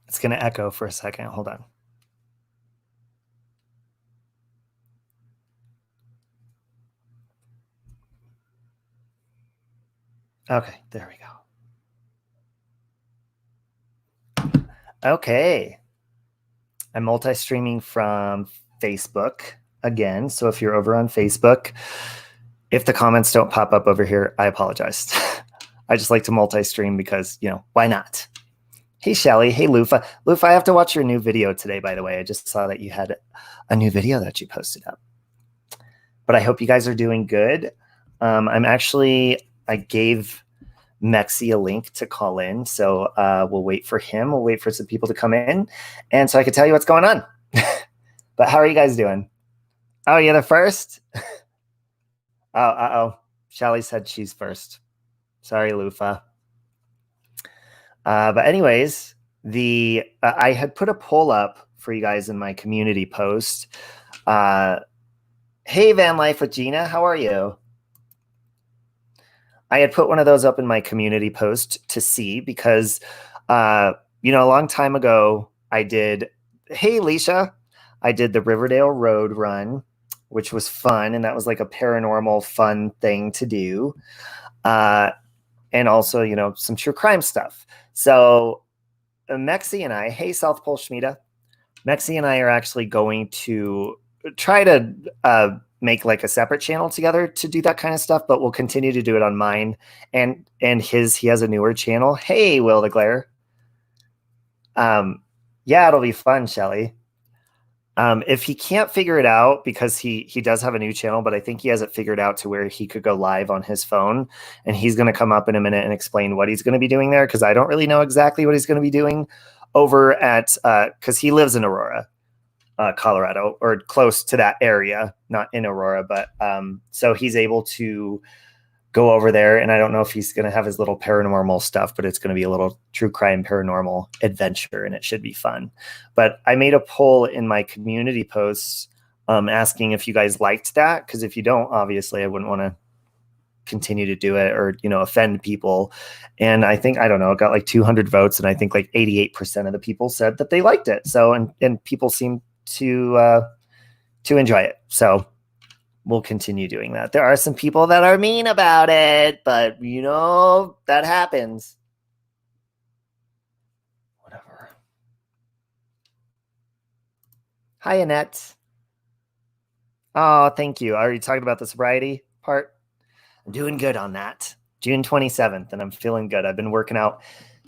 It's going to echo for a second. Hold on. Okay, there we go. Okay. I'm multi-streaming from Facebook again. So if you're over on Facebook, if the comments don't pop up over here, I apologize. I just like to multi-stream because, you know, why not? Hey, Shelly. Hey, Lufa. Lufa, I have to watch your new video today, by the way. I just saw that you had a new video that you posted up. But I hope you guys are doing good. I gave Mexi a link to call in. So we'll wait for him. We'll wait for some people to come in. And so I can tell you what's going on. But how are you guys doing? Oh, you're the first? Oh. Shelly said she's first. Sorry, Lufa. But anyways, I had put a poll up for you guys in my community post. Hey, Van Life with Gina, how are you? I had put one of those up in my community post to see because, you know, a long time ago, I did, hey, Leisha, I did the Riverdale Road run, which was fun. And that was like a paranormal fun thing to do. And also, you know, some true crime stuff. So Mexi and I, hey, South Pole Schmida, Mexi and I are actually going to try to make like a separate channel together to do that kind of stuff, but we'll continue to do it on mine and his. He has a newer channel. Hey, Will the Glare. Yeah, it'll be fun, Shelly. If he can't figure it out, because he does have a new channel, but I think he has it figured out to where he could go live on his phone, and he's going to come up in a minute and explain what he's going to be doing there, because I don't really know exactly what he's going to be doing over at, because he lives in Aurora, Colorado, or close to that area, not in Aurora, but so he's able to go over there, and I don't know if he's going to have his little paranormal stuff, but it's going to be a little true crime paranormal adventure, and it should be fun. But I made a poll in my community posts asking if you guys liked that, because if you don't, obviously I wouldn't want to continue to do it or, you know, offend people. And I think, I don't know, it got like 200 votes, and I think like 88% of the people said that they liked it. So, and people seem to enjoy it. So we'll continue doing that. There are some people that are mean about it, but you know, that happens. Whatever. Hi, Annette. Oh, thank you. Are you talking about the sobriety part? I'm doing good on that. June 27th, and I'm feeling good. I've been working out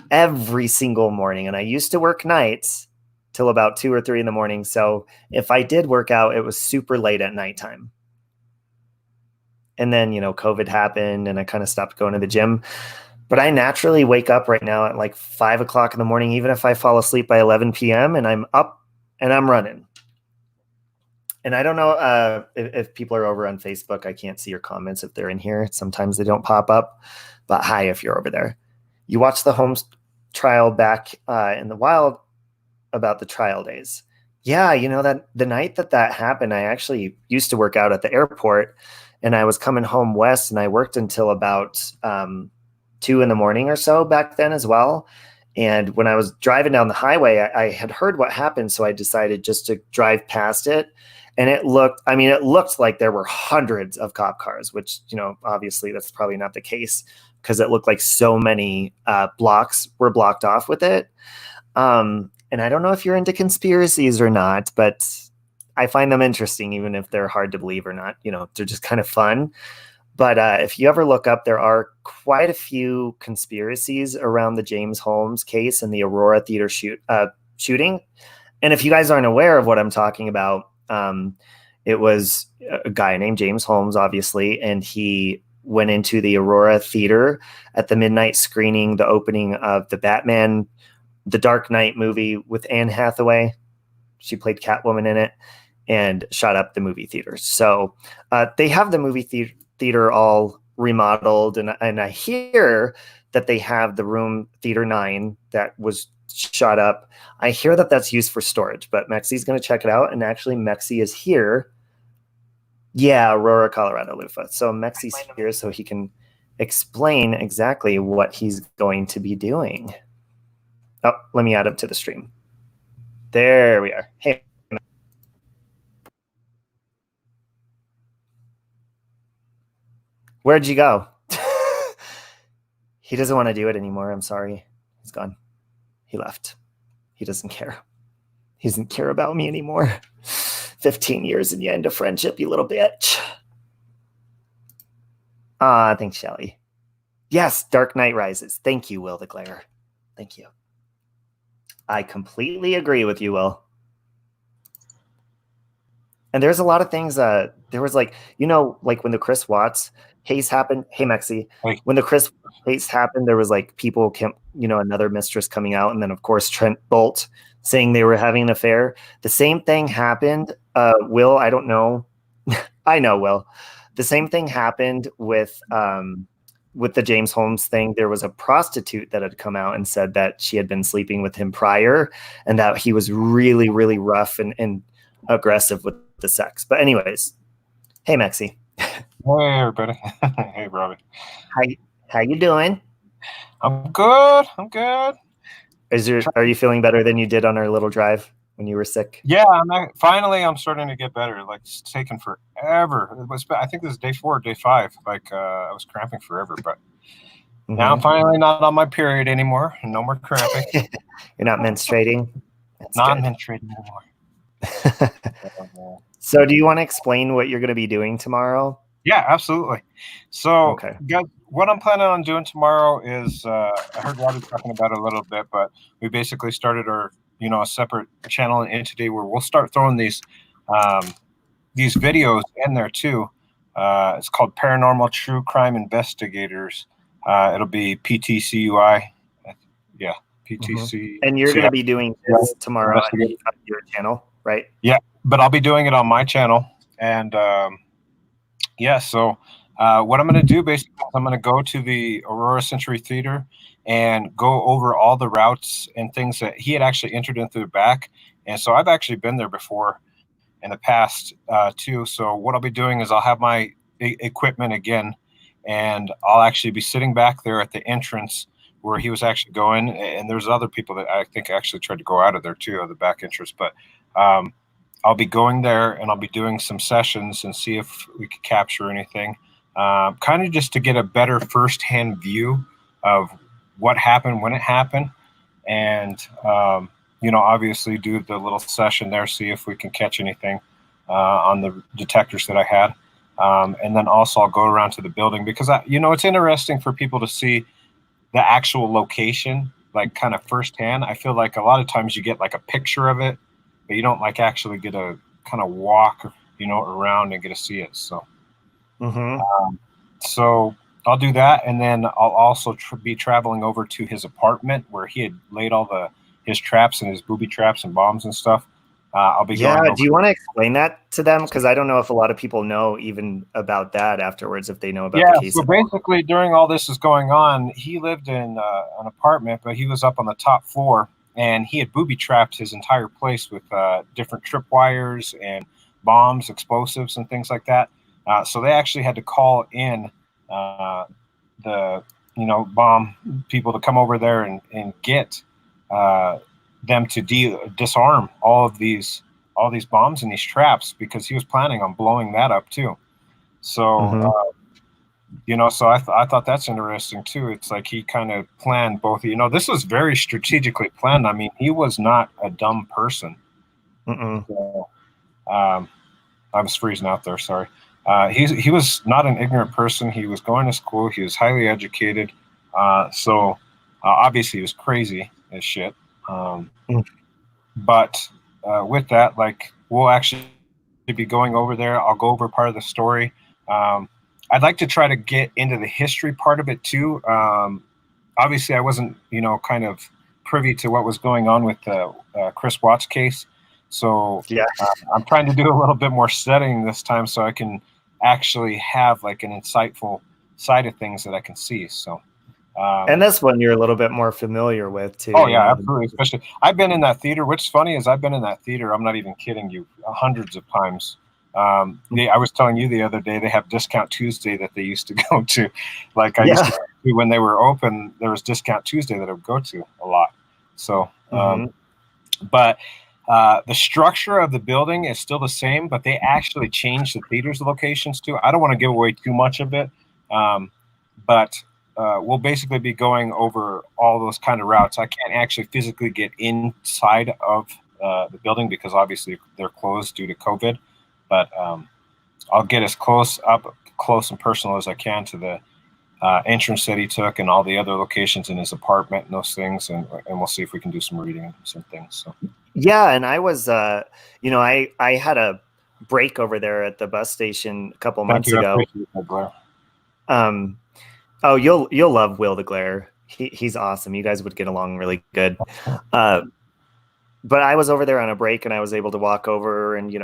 every single morning, and I used to work nights till about 2 or 3 in the morning. So if I did work out, it was super late at nighttime. And then, you know, COVID happened and I kind of stopped going to the gym. But I naturally wake up right now at like 5 o'clock in the morning, even if I fall asleep by 11 p.m. and I'm up and I'm running. And I don't know if people are over on Facebook. I can't see your comments if they're in here. Sometimes they don't pop up. But hi, if you're over there. You watched the Holmes trial back in the wild about the trial days. Yeah, you know, that the night that happened, I actually used to work out at the airport, and I was coming home west, and I worked until about 2 in the morning or so back then as well. And when I was driving down the highway, I had heard what happened, so I decided just to drive past it. And it looked like there were hundreds of cop cars, which, you know, obviously that's probably not the case, because it looked like so many blocks were blocked off with it. And I don't know if you're into conspiracies or not, but I find them interesting, even if they're hard to believe or not. You know, they're just kind of fun. But if you ever look up, there are quite a few conspiracies around the James Holmes case and the Aurora theater shooting. And if you guys aren't aware of what I'm talking about, it was a guy named James Holmes, obviously, and he went into the Aurora theater at the midnight screening, the opening of the Batman, the Dark Knight movie with Anne Hathaway. She played Catwoman in it, and shot up the movie theaters. So they have the movie theater all remodeled, and I hear that they have the room Theater 9 that was shot up. I hear that that's used for storage, but Mexi's going to check it out, and actually Mexi is here. Yeah, Aurora, Colorado, Lufa. So Mexi's here so he can explain exactly what he's going to be doing. Oh, let me add him to the stream. There we are. Hey. Where'd you go? He doesn't want to do it anymore. I'm sorry. He's gone. He left. He doesn't care. He doesn't care about me anymore. 15 years and you end a friendship, you little bitch. Thanks, Shelly. Yes, Dark Knight Rises. Thank you, Will the Glare. Thank you. I completely agree with you, Will. And there's a lot of things. There was like, like when the Chris Watts case happened. Hey, Mexi. Hey. When the Chris case happened, there was like people, another mistress coming out. And then, of course, Trent Bolt saying they were having an affair. The same thing happened. Will, I don't know. I know, Will. The same thing happened with the James Holmes thing. There was a prostitute that had come out and said that she had been sleeping with him prior and that he was really, really rough and aggressive with the sex. But anyways, hey, Mexi. Hey, everybody. Hey, Robbie. How you doing? I'm good. Are you feeling better than you did on our little drive when you were sick? Yeah, finally I'm starting to get better. Like, it's taken forever. I think this is day 4 or day 5. Like, I was cramping forever, but now I'm finally not on my period anymore. No more cramping. You're not menstruating? Not menstruating anymore. So do you want to explain what you're going to be doing tomorrow? Yeah, absolutely. So, guys, what I'm planning on doing tomorrow is, I heard Robbie talking about it a little bit, but we basically started our, a separate channel and entity where we'll start throwing these videos in there too. It's called Paranormal True Crime Investigators. It'll be PTCUI. Yeah, PTC. And you're going to be doing this tomorrow on your channel, right? Yeah, but I'll be doing it on my channel. And so what I'm going to do basically is I'm going to go to the Aurora Century Theater and go over all the routes and things that he had actually entered into the back. And so I've actually been there before in the past too. So what I'll be doing is I'll have my equipment again, and I'll actually be sitting back there at the entrance where he was actually going. And there's other people that I think actually tried to go out of there too, of the back entrance. But I'll be going there and I'll be doing some sessions and see if we could capture anything, kind of just to get a better firsthand view of what happened, when it happened, and obviously do the little session there, see if we can catch anything on the detectors that I had, and then also I'll go around to the building because it's interesting for people to see the actual location, like kind of firsthand. I feel like a lot of times you get like a picture of it, but you don't like actually get a kind of walk, around and get to see it. So, so I'll do that, and then I'll also be traveling over to his apartment where he had laid all his traps and his booby traps and bombs and stuff. I'll be going over. Do you want to explain that to them? Because I don't know if a lot of people know even about that afterwards, if they know about the case. So basically, during all this is going on, he lived in an apartment, but he was up on the top floor, and he had booby trapped his entire place with different tripwires and bombs, explosives, and things like that. So they actually had to call in the bomb people to come over there and get them to disarm all these bombs and these traps, because he was planning on blowing that up too. So so I thought that's interesting too. It's like he kind of planned both. This was very strategically planned. I mean, he was not a dumb person. So, I was freezing out there. Sorry. He was not an ignorant person. He was going to school. He was highly educated. So obviously he was crazy as shit. But with that, like, we'll actually be going over there. I'll go over part of the story. I'd like to try to get into the history part of it too. Obviously I wasn't, kind of privy to what was going on with the Chris Watts case. So I'm trying to do a little bit more studying this time so I can actually have like an insightful side of things that I can see. So, and this one you're a little bit more familiar with too. Oh yeah, absolutely. Especially I've been in that theater. What's funny is I've been in that theater, I'm not even kidding you, hundreds of times. I was telling you the other day, they have Discount Tuesday that they used to go to. Like I used to when they were open, there was Discount Tuesday that I would go to a lot. So, Mm-hmm. but the structure of the building is still the same, but they actually changed the theater's locations too. I don't want to give away too much of it, but we'll basically be going over all those kind of routes. I can't actually physically get inside of the building because obviously they're closed due to COVID, but I'll get as close and personal as I can to the entrance that he took and all the other locations in his apartment and those things, and we'll see if we can do some reading and some things. So yeah, and I was I had a break over there at the bus station a couple months ago. Oh, you'll love Will the Glare. He's awesome. You guys would get along really good. But I was over there on a break, and I was able to walk over and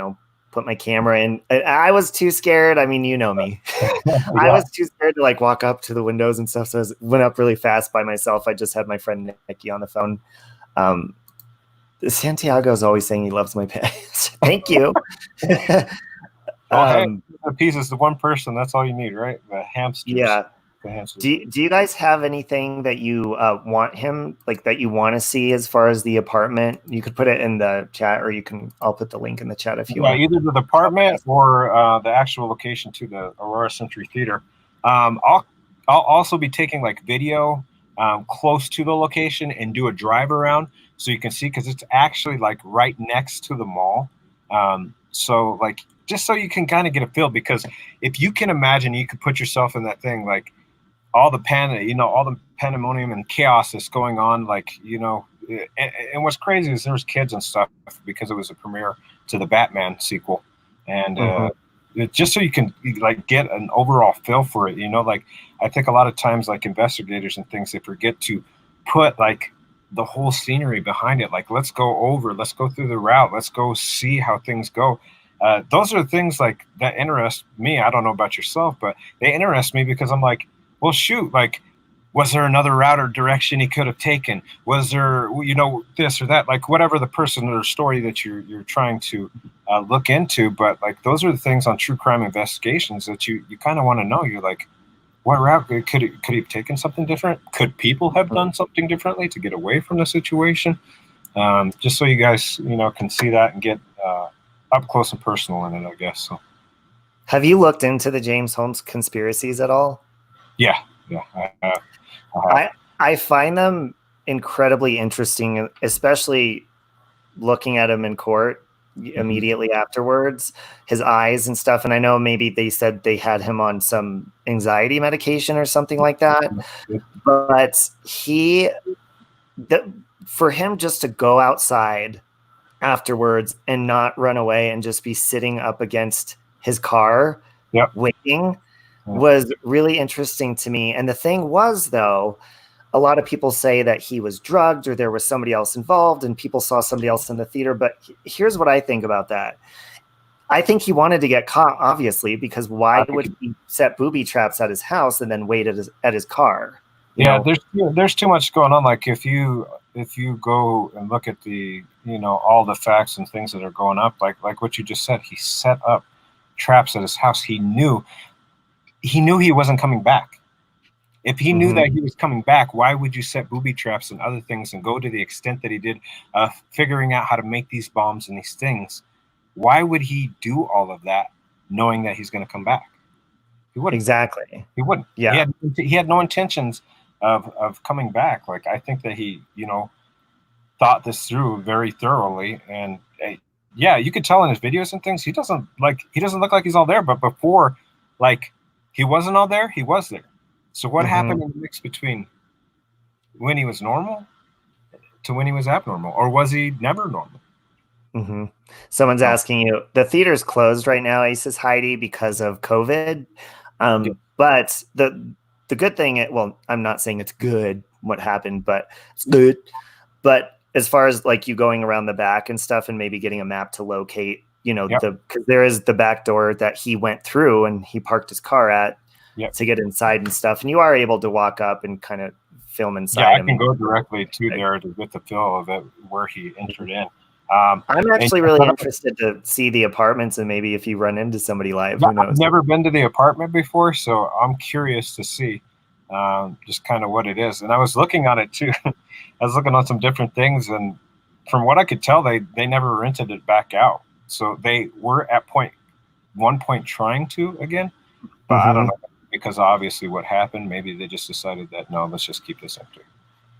put my camera in. I was too scared. I mean, you know me. Yeah. I was too scared to like walk up to the windows and stuff. So I went up really fast by myself. I just had my friend Nikki on the phone. Santiago's always saying he loves my pets. Thank you. Hey, the piece is the one person. That's all you need, right? The hamsters. Yeah. The hamsters. Do you guys have anything that you want him, like that you want to see as far as the apartment? You could put it in the chat, or I'll put the link in the chat if you want. Either the apartment or the actual location to the Aurora Century Theater. I'll also be taking like video close to the location and do a drive around so you can see, because it's actually like right next to the mall. So like just so you can kind of get a feel, because if you can imagine, you could put yourself in that thing, like all the pandemonium and chaos that's going on, like, and what's crazy is there's kids and stuff because it was a premiere to the Batman sequel. And just so you can like get an overall feel for it, like I think a lot of times like investigators and things, they forget to put like the whole scenery behind it. Like, let's go through the route. Let's go see how things go. Those are things like that interest me. I don't know about yourself, but they interest me because I'm like, well, shoot, like, was there another route or direction he could have taken? Was there, this or that, like whatever the person or story that you're trying to look into. But like, those are the things on true crime investigations that you kind of want to know. You're like, what route could he have taken something different? Could people have done something differently to get away from the situation? Just so you guys, can see that and get up close and personal in it, I guess. So, have you looked into the James Holmes conspiracies at all? Yeah. I find them incredibly interesting, especially looking at him in court immediately afterwards, his eyes and stuff. And I know maybe they said they had him on some anxiety medication or something like that. But for him just to go outside afterwards and not run away and just be sitting up against his car waiting was really interesting to me. And the thing was, though, a lot of people say that he was drugged or there was somebody else involved and people saw somebody else in the theater. But here's what I think about that. I think he wanted to get caught, obviously, because why would he set booby traps at his house and then wait at his car? There's too much going on. Like if you go and look at the, all the facts and things that are going up, like what you just said, he set up traps at his house. He knew he wasn't coming back. If he knew that he was coming back, why would you set booby traps and other things and go to the extent that he did, figuring out how to make these bombs and these things? Why would he do all of that knowing that he's going to come back? He wouldn't. Exactly. He wouldn't. Yeah. He had no intentions of coming back. Like, I think that he, thought this through very thoroughly. And you could tell in his videos and things, he doesn't look like he's all there, but before, like, he wasn't all there, he was there. So what happened in the mix between when he was normal to when he was abnormal? Or was he never normal? Someone's asking you, the theater's closed right now, Aces Heidi, because of COVID. But the good thing, I'm not saying it's good what happened, but it's good. But as far as like you going around the back and stuff and maybe getting a map to locate, because there is the back door that he went through and he parked his car at to get inside and stuff. And you are able to walk up and kind of film inside. Yeah, I can go directly to there to get the feel of it where he entered in. I'm actually really interested to see the apartments and maybe if you run into somebody live, who knows? I've never been to the apartment before, so I'm curious to see. just kind of what it is. And I was looking on it too. I was looking on some different things, and from what I could tell, they never rented it back out. So they were at one point trying to again, but I don't know, because obviously what happened, maybe they just decided that no, let's just keep this empty.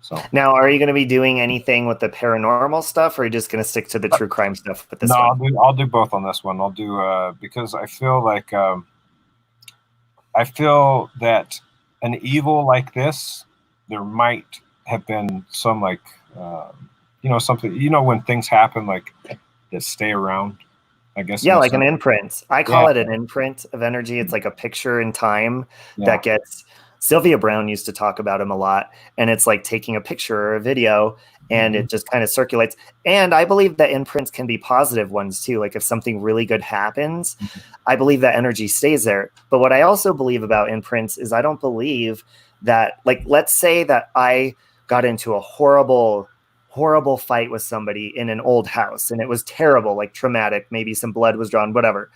So now, are you going to be doing anything with the paranormal stuff, or are you just going to stick to the true crime stuff with this one? No, I'll do both on this one. I'll do because I feel like I feel that an evil like this, there might have been some like something, when things happen like that stay around, I guess. Yeah, like an imprint. I call it an imprint of energy. It's like a picture in time that gets. Sylvia Brown used to talk about him a lot, and it's like taking a picture or a video, and it just kind of circulates. And I believe that imprints can be positive ones too. Like if something really good happens, I believe that energy stays there. But what I also believe about imprints is I don't believe that, like, let's say that I got into a horrible fight with somebody in an old house, and it was terrible, like traumatic, maybe some blood was drawn, whatever.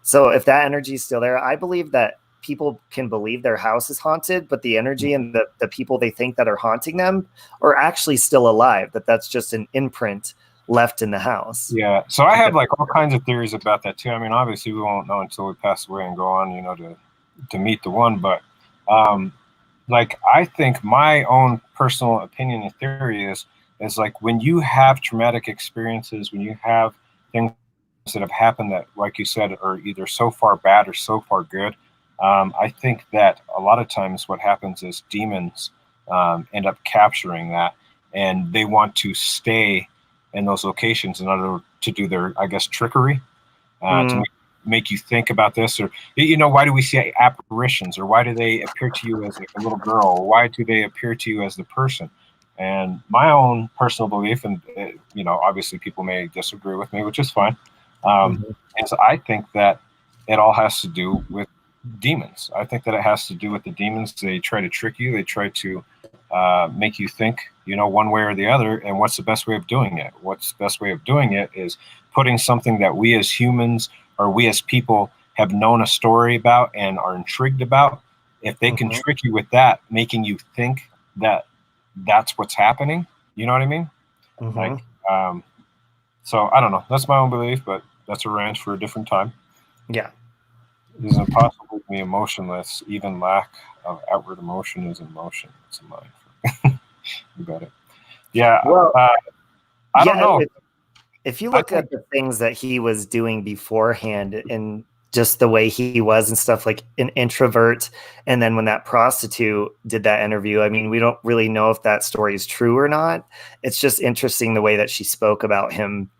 So if that energy is still there, I believe that people can believe their house is haunted, but the energy and the people they think that are haunting them are actually still alive, that's just an imprint left in the house. Yeah. So I have like all kinds of theories about that too. I mean, obviously we won't know until we pass away and go on, to meet the one. But like, I think my own personal opinion and theory is like when you have traumatic experiences, when you have things that have happened that, like you said, are either so far bad or so far good, I think that a lot of times what happens is demons end up capturing that, and they want to stay in those locations in order to do their, I guess, trickery, to make you think about this, or why do we see apparitions, or why do they appear to you as like a little girl, or why do they appear to you as the person? And my own personal belief, and obviously people may disagree with me, which is fine, is I think that it all has to do with demons. I think that it has to do with the demons. They try to trick you. They try to make you think, one way or the other. And what's the best way of doing it? What's the best way of doing it is putting something that we as humans or we as people have known a story about and are intrigued about. If they can trick you with that, making you think that that's what's happening, you know what I mean? Like, so I don't know. That's my own belief, but that's a rant for a different time. Yeah. It is impossible to be emotionless. Even lack of outward emotion is emotion. It's a mind. You got it. Yeah. Well, I don't know. If you look at the things that he was doing beforehand and just the way he was and stuff, like an introvert, and then when that prostitute did that interview, I mean, we don't really know if that story is true or not. It's just interesting the way that she spoke about him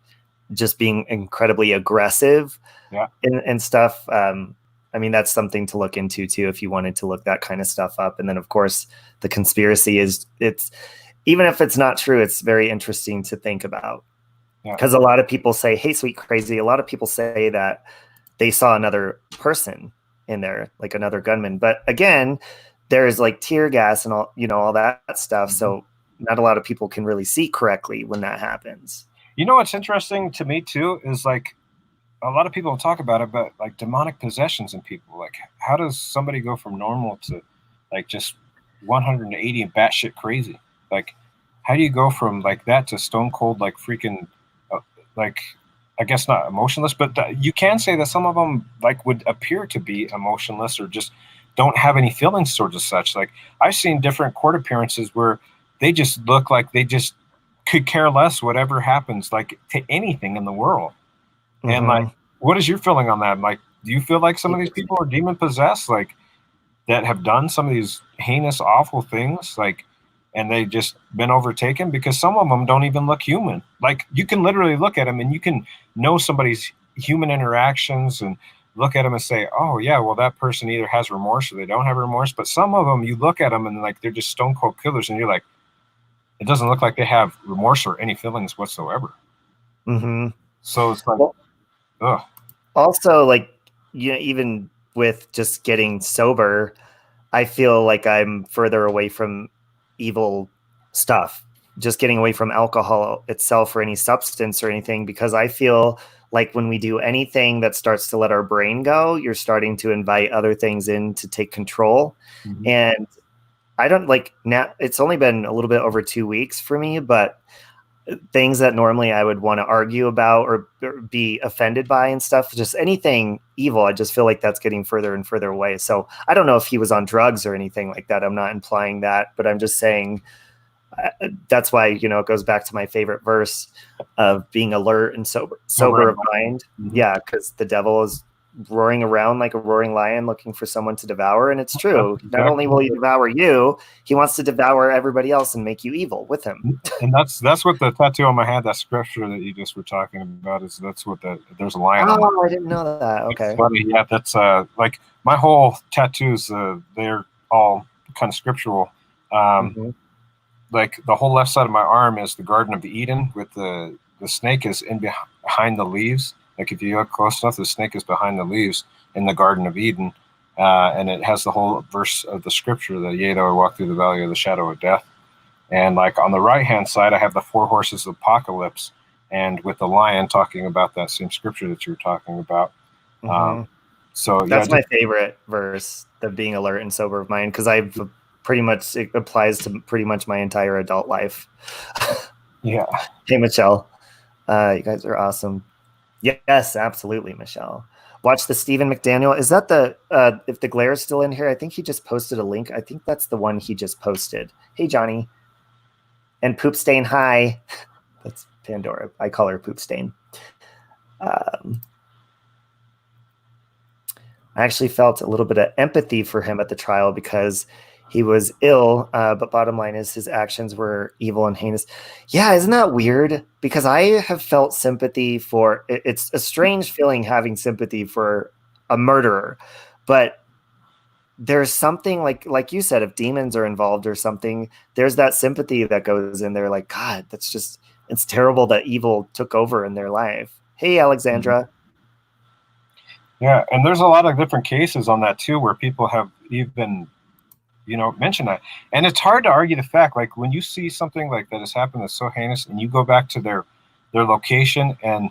just being incredibly aggressive and stuff. I mean, that's something to look into too, if you wanted to look that kind of stuff up. And then of course the conspiracy it's, even if it's not true, it's very interesting to think about, because a lot of people say, hey, sweet crazy. A lot of people say that they saw another person in there, like another gunman. But again, there's like tear gas and all, all that stuff. So not a lot of people can really see correctly when that happens. What's interesting to me too is like, a lot of people talk about it, but like demonic possessions in people, like how does somebody go from normal to like just 180 and batshit crazy? Like, how do you go from like that to stone cold, like freaking, like, I guess not emotionless, but you can say that some of them like would appear to be emotionless or just don't have any feelings towards such. Like I've seen different court appearances where they just look like they just could care less whatever happens, like to anything in the world. And like, what is your feeling on that? Like, do you feel like some of these people are demon possessed, like that have done some of these heinous, awful things, like, and they've just been overtaken? Because some of them don't even look human. Like you can literally look at them and you can know somebody's human interactions and look at them and say, oh yeah, well that person either has remorse or they don't have remorse. But some of them, you look at them and like they're just stone cold killers, and you're like, it doesn't look like they have remorse or any feelings whatsoever. So it's like, also, like, even with just getting sober, I feel like I'm further away from evil stuff, just getting away from alcohol itself or any substance or anything, because I feel like when we do anything that starts to let our brain go, you're starting to invite other things in to take control. And I don't like now. It's only been a little bit over 2 weeks for me, but things that normally I would want to argue about or be offended by and stuff, just anything evil, I just feel like that's getting further and further away. So I don't know if he was on drugs or anything like that. I'm not implying that, but I'm just saying that's why, you know, it goes back to my favorite verse of being alert and sober of mind. Mm-hmm. Yeah, because the devil is roaring around like a roaring lion looking for someone to devour. And it's true. Exactly. Not only will he devour you, he wants to devour everybody else and make you evil with him. And that's what the tattoo on my hand, that scripture that you just were talking about, is that's what there's a lion on Oh, I didn't know that. Okay. It's funny. Yeah, that's like my whole tattoos, they're all kind of scriptural. Like the whole left side of my arm is the Garden of Eden, with the snake is in behind the leaves. Like if you look close enough, the snake is behind the leaves in the Garden of Eden, and it has the whole verse of the scripture, that yea, though I walk through the valley of the shadow of death. And like on the right hand side, I have the four horses of apocalypse, and with the lion talking about that same scripture that you were talking about. So that's my favorite verse, the being alert and sober of mind, because I've pretty much, it applies to pretty much my entire adult life. Yeah. Hey, Michelle. You guys are awesome. Yes, absolutely, Michelle. Watch the Stephen McDaniel. Is that the, if the glare is still in here, I think he just posted a link. I think that's the one he just posted. Hey, Johnny. And Poop Stain, hi. That's Pandora. I call her Poop Stain. I actually felt a little bit of empathy for him at the trial because he was ill, but bottom line is his actions were evil and heinous. Yeah, isn't that weird? Because I have felt sympathy for, it's a strange feeling having sympathy for a murderer, but there's something like you said, if demons are involved or something, there's that sympathy that goes in there, like, God, that's just, it's terrible that evil took over in their life. Hey, Alexandra. Yeah, and there's a lot of different cases on that too, where people have even, you know, mentioned that. And it's hard to argue the fact, like when you see something like that has happened that's so heinous, and you go back to their location, and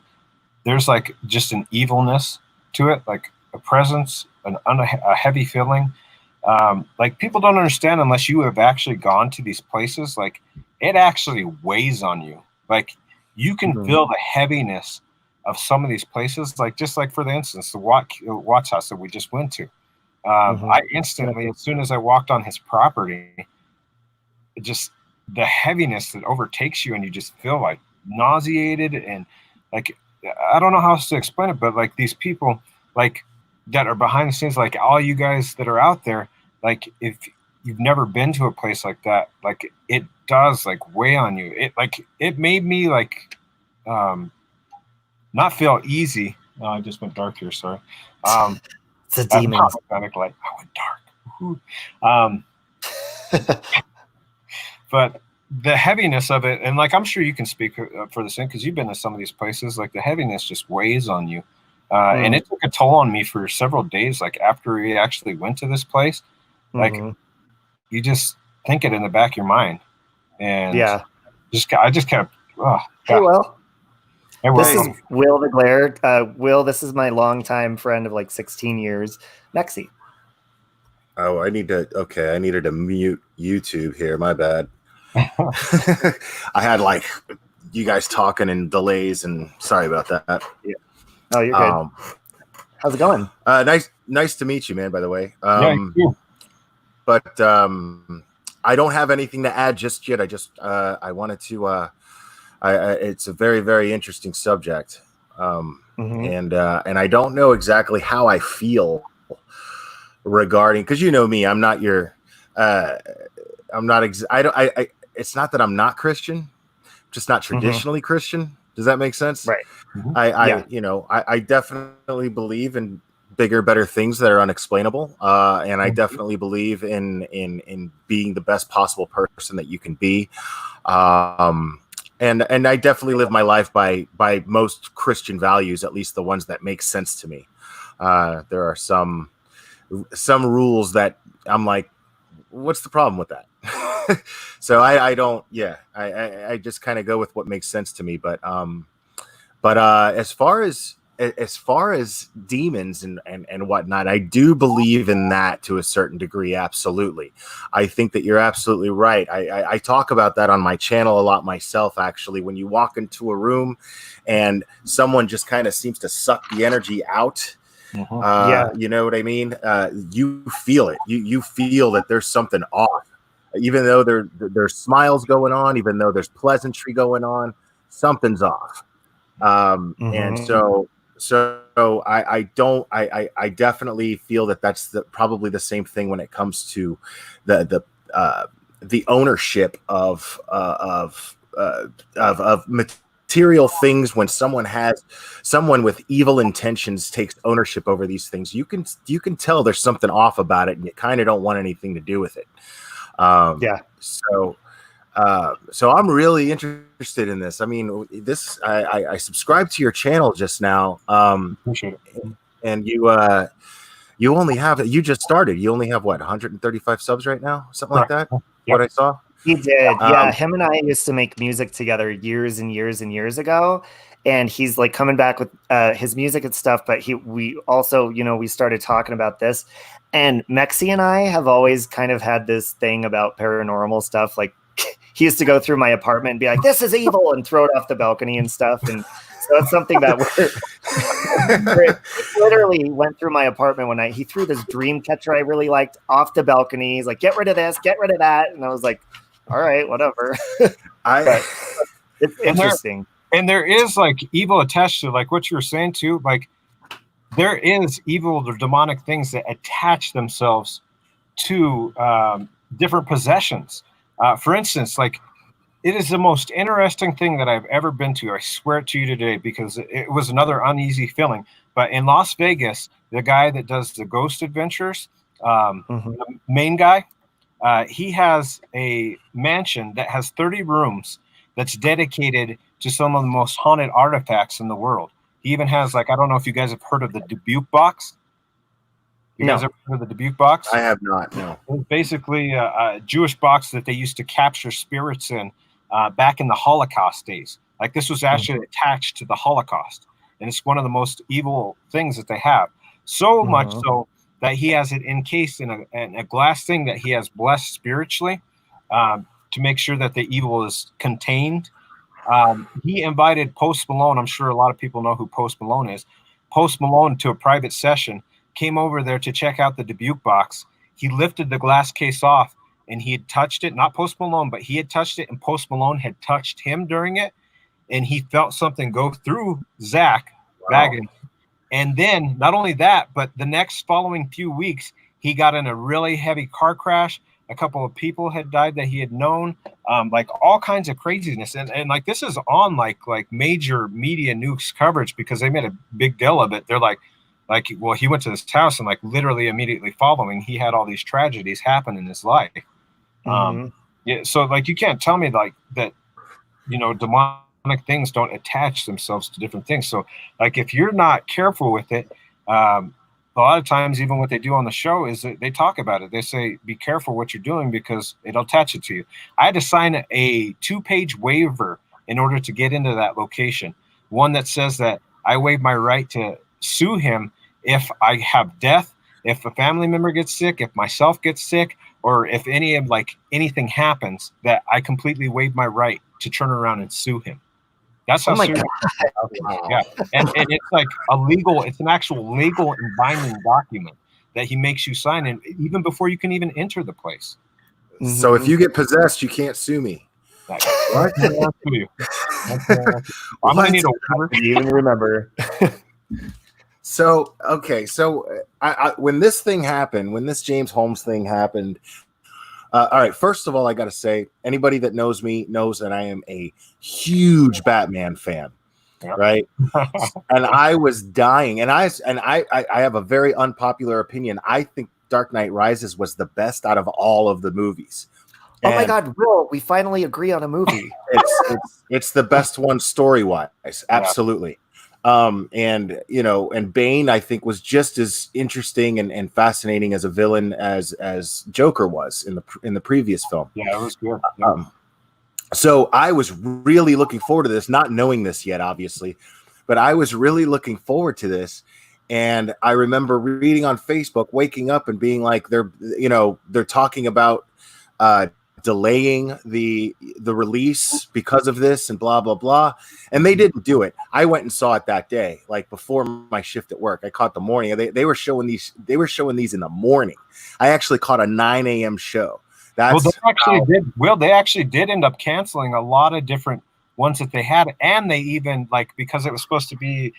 there's like just an evilness to it, like a presence, a heavy feeling. Like people don't understand unless you have actually gone to these places. Like it actually weighs on you. Like you can feel the heaviness of some of these places. Like just like for the instance, the Watts house that we just went to. I instantly, as soon as I walked on his property, it just, the heaviness that overtakes you, and you just feel like nauseated, and like, I don't know how else to explain it, but like these people like that are behind the scenes, like all you guys that are out there, like if you've never been to a place like that, like it does like weigh on you. It made me like not feel easy. Oh, I just went dark here, sorry. It's a demon. Like I went dark. But the heaviness of it, and like I'm sure you can speak for the same, because you've been to some of these places, like the heaviness just weighs on you. And it took a toll on me for several days. Like after we actually went to this place, like you just think it in the back of your mind, and I just kept. Oh, hey, well. Hey, this is Will the Glare. Will, this is my longtime friend of like 16 years, Mexi. Oh, I needed to mute YouTube here. My bad. I had like you guys talking and delays, and sorry about that. Yeah. Oh, you're good. How's it going? Nice to meet you, man, by the way. You. But I don't have anything to add just yet. I wanted to it's a very, very interesting subject. And I don't know exactly how I feel regarding, because you know me, I'm not your it's not that I'm not Christian, just not traditionally Christian. Does that make sense? Right. I definitely believe in bigger, better things that are unexplainable. And I definitely believe in being the best possible person that you can be. And I definitely live my life by most Christian values, at least the ones that make sense to me. There are some rules that I'm like, what's the problem with that? So I just kind of go with what makes sense to me. But as far as as far as demons and whatnot, I do believe in that to a certain degree. Absolutely. I think that you're absolutely right. I talk about that on my channel a lot myself, actually. When you walk into a room and someone just kind of seems to suck the energy out, you know what I mean? You feel it. You feel that there's something off. Even though there's smiles going on, even though there's pleasantry going on, something's off. And so I definitely feel that that's probably the same thing when it comes to the ownership of material things. When someone with evil intentions takes ownership over these things, you can tell there's something off about it, and you kind of don't want anything to do with it. So I'm really interested in this. I mean, I subscribed to your channel just now, and you just started. You only have what, 135 subs right now, something like that. What I saw. He did, yeah. Him and I used to make music together years and years and years ago, and he's like coming back with his music and stuff. But we also, we started talking about this, and Mexi and I have always kind of had this thing about paranormal stuff. Like, he used to go through my apartment and be like, "This is evil," and throw it off the balcony and stuff. And so it's something that he literally went through my apartment one night. He threw this dream catcher I really liked off the balcony. He's like, "Get rid of this, get rid of that." And I was like, all right, whatever. It's interesting. And there is like evil attached to, like what you were saying too. Like, there is evil or demonic things that attach themselves to different possessions. For instance, like, it is the most interesting thing that I've ever been to. I swear it to you today, because it was another uneasy feeling. But in Las Vegas, the guy that does the ghost adventures, the main guy, he has a mansion that has 30 rooms that's dedicated to some of the most haunted artifacts in the world. He even has, like, I don't know if you guys have heard of the Dubuque box. You guys ever heard of the Dubuque box? I have not, no. It's basically a Jewish box that they used to capture spirits in back in the Holocaust days. Like, this was actually attached to the Holocaust. And it's one of the most evil things that they have. So much so that he has it encased in a glass thing that he has blessed spiritually to make sure that the evil is contained. He invited Post Malone. I'm sure a lot of people know who Post Malone is. Post Malone to a private session, came over there to check out the Dubuque box. He lifted the glass case off, and he had touched it. Not Post Malone, but he had touched it, and Post Malone had touched him during it. And he felt something go through Zach Baggins. And then not only that, but the next following few weeks, he got in a really heavy car crash. A couple of people had died that he had known, like all kinds of craziness. And like, this is on like major media news coverage, because they made a big deal of it. They're like, well, he went to this house, and like literally immediately following, he had all these tragedies happen in his life. Yeah. So like, you can't tell me like that, demonic things don't attach themselves to different things. So like, if you're not careful with it, a lot of times, even what they do on the show is that they talk about it. They say, be careful what you're doing, because it'll attach it to you. I had to sign a 2-page waiver in order to get into that location. One that says that I waive my right to sue him if I have death, if a family member gets sick, if myself gets sick, or if anything happens, that I completely waive my right to turn around and sue him. That's how serious. Yeah. And it's like it's an actual legal and binding document that he makes you sign, and even before you can even enter the place. So if you get possessed, you can't sue me. What? I'm gonna need a waiver. You even remember. So okay, so I when this James Holmes thing happened, all right, first of all, I got to say, anybody that knows me knows that I am a huge Batman fan, right? And I was dying, and I have a very unpopular opinion. I think Dark Knight Rises was the best out of all of the movies. Oh my God, Will, we finally agree on a movie. It's the best one story-wise, absolutely. And Bane, I think, was just as interesting and fascinating as a villain as Joker was in the previous film. Yeah, it was good. So I was really looking forward to this, not knowing this yet, obviously, but I was really looking forward to this. And I remember reading on Facebook, waking up and being like, they're talking about delaying the release because of this and blah blah blah, and they didn't do it. I went and saw it that day, like before my shift at work. I caught the morning. They were showing these in the morning. I actually caught a 9 a.m. show. That's they actually did end up canceling a lot of different ones that they had, and they even, like, because it was supposed to be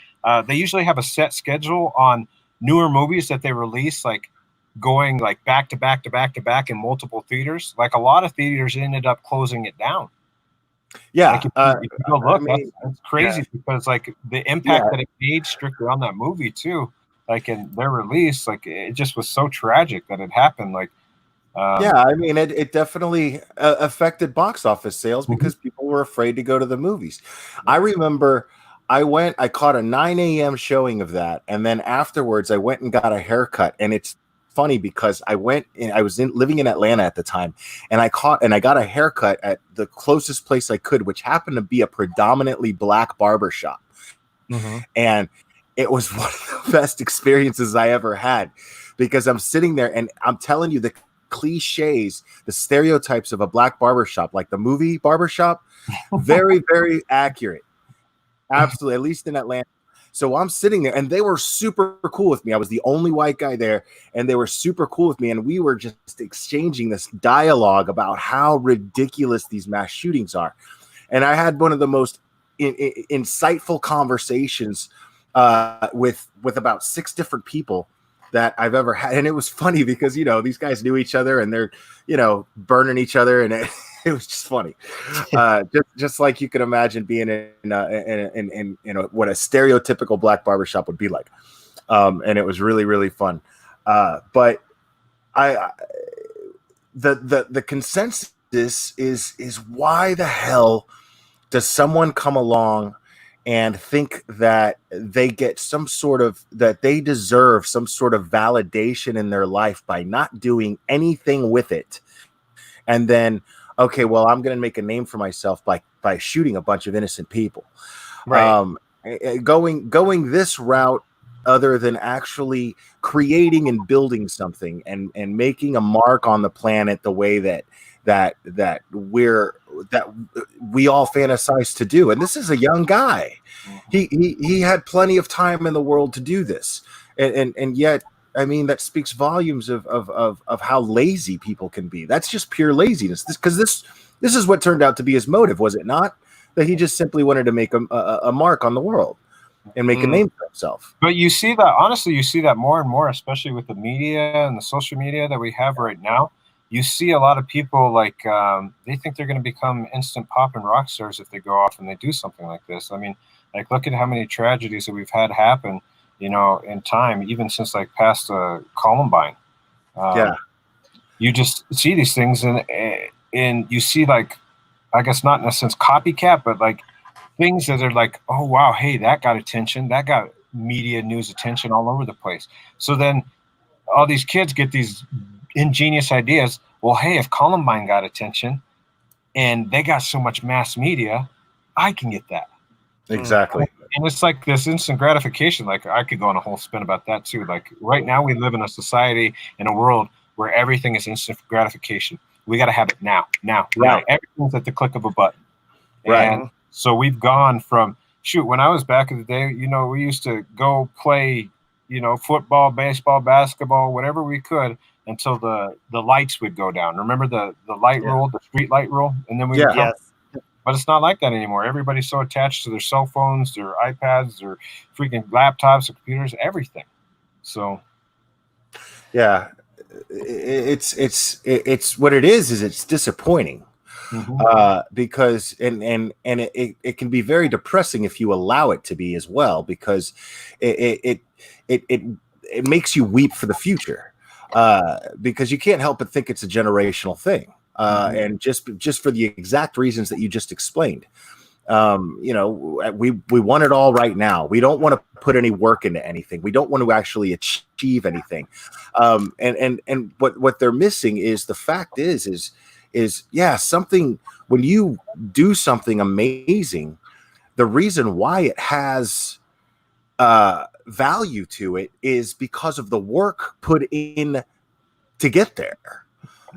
they usually have a set schedule on newer movies that they release, like going like back to back to back to back in multiple theaters. Like a lot of theaters ended up closing it down. Yeah, like if you go look, that's crazy, because like the impact that it made strictly on that movie too, like in their release, like it just was so tragic that it happened. Like I mean, it definitely affected box office sales because people were afraid to go to the movies. I remember I caught a 9 a.m. showing of that, and then afterwards I went and got a haircut. And it's funny because I was living in Atlanta at the time, and I got a haircut at the closest place I could, which happened to be a predominantly black barber shop. And it was one of the best experiences I ever had, because I'm sitting there and I'm telling you, the cliches, the stereotypes of a black barbershop, like the movie Barbershop, very, very accurate. Absolutely, at least in Atlanta. So I'm sitting there, and they were super cool with me. I was the only white guy there, and they were super cool with me. And we were just exchanging this dialogue about how ridiculous these mass shootings are. And I had one of the most insightful conversations with about 6 different people that I've ever had. And it was funny because, these guys knew each other, and they're, burning each other. And it was just funny. Just like you can imagine being in what a stereotypical black barbershop would be like. And it was really, really fun. But the consensus is why the hell does someone come along and think that they get that they deserve some sort of validation in their life by not doing anything with it? And then, okay, well, I'm going to make a name for myself by shooting a bunch of innocent people. Right. Going this route, other than actually creating and building something and making a mark on the planet the way that we all fantasize to do. And this is a young guy. He had plenty of time in the world to do this. And yet, I mean, that speaks volumes of how lazy people can be. That's just pure laziness. Because this is what turned out to be his motive, was it not? That he just simply wanted to make a mark on the world and make a name for himself. But you see that, honestly, you see that more and more, especially with the media and the social media that we have right now. You see a lot of people like they think they're going to become instant pop and rock stars if they go off and they do something like this. I mean, like, look at how many tragedies that we've had happen, in time, even since like past Columbine. You just see these things, and you see, like, I guess not in a sense copycat, but like things that are like, oh wow, hey, that got attention, that got media news attention all over the place. So then all these kids get these ingenious ideas. Well, hey, if Columbine got attention and they got so much mass media, I can get that. Exactly. And it's like this instant gratification. Like, I could go on a whole spin about that too. Like, right now we live in a society, in a world where everything is instant gratification. We got to have it now. Everything's at the click of a button. Right. And so we've gone from, when I was back in the day, we used to go play, football, baseball, basketball, whatever we could, until the lights would go down. Remember the light rule, the street light rule? And then we would come. But it's not like that anymore. Everybody's so attached to their cell phones, their iPads, their freaking laptops, their computers, everything. So, yeah, it's what it is it's disappointing. Because it can be very depressing if you allow it to be as well, because it makes you weep for the future, because you can't help but think it's a generational thing. And just for the exact reasons that you just explained, we want it all right now. We don't want to put any work into anything. We don't want to actually achieve anything. And what they're missing is the fact is something, when you do something amazing, the reason why it has value to it is because of the work put in to get there.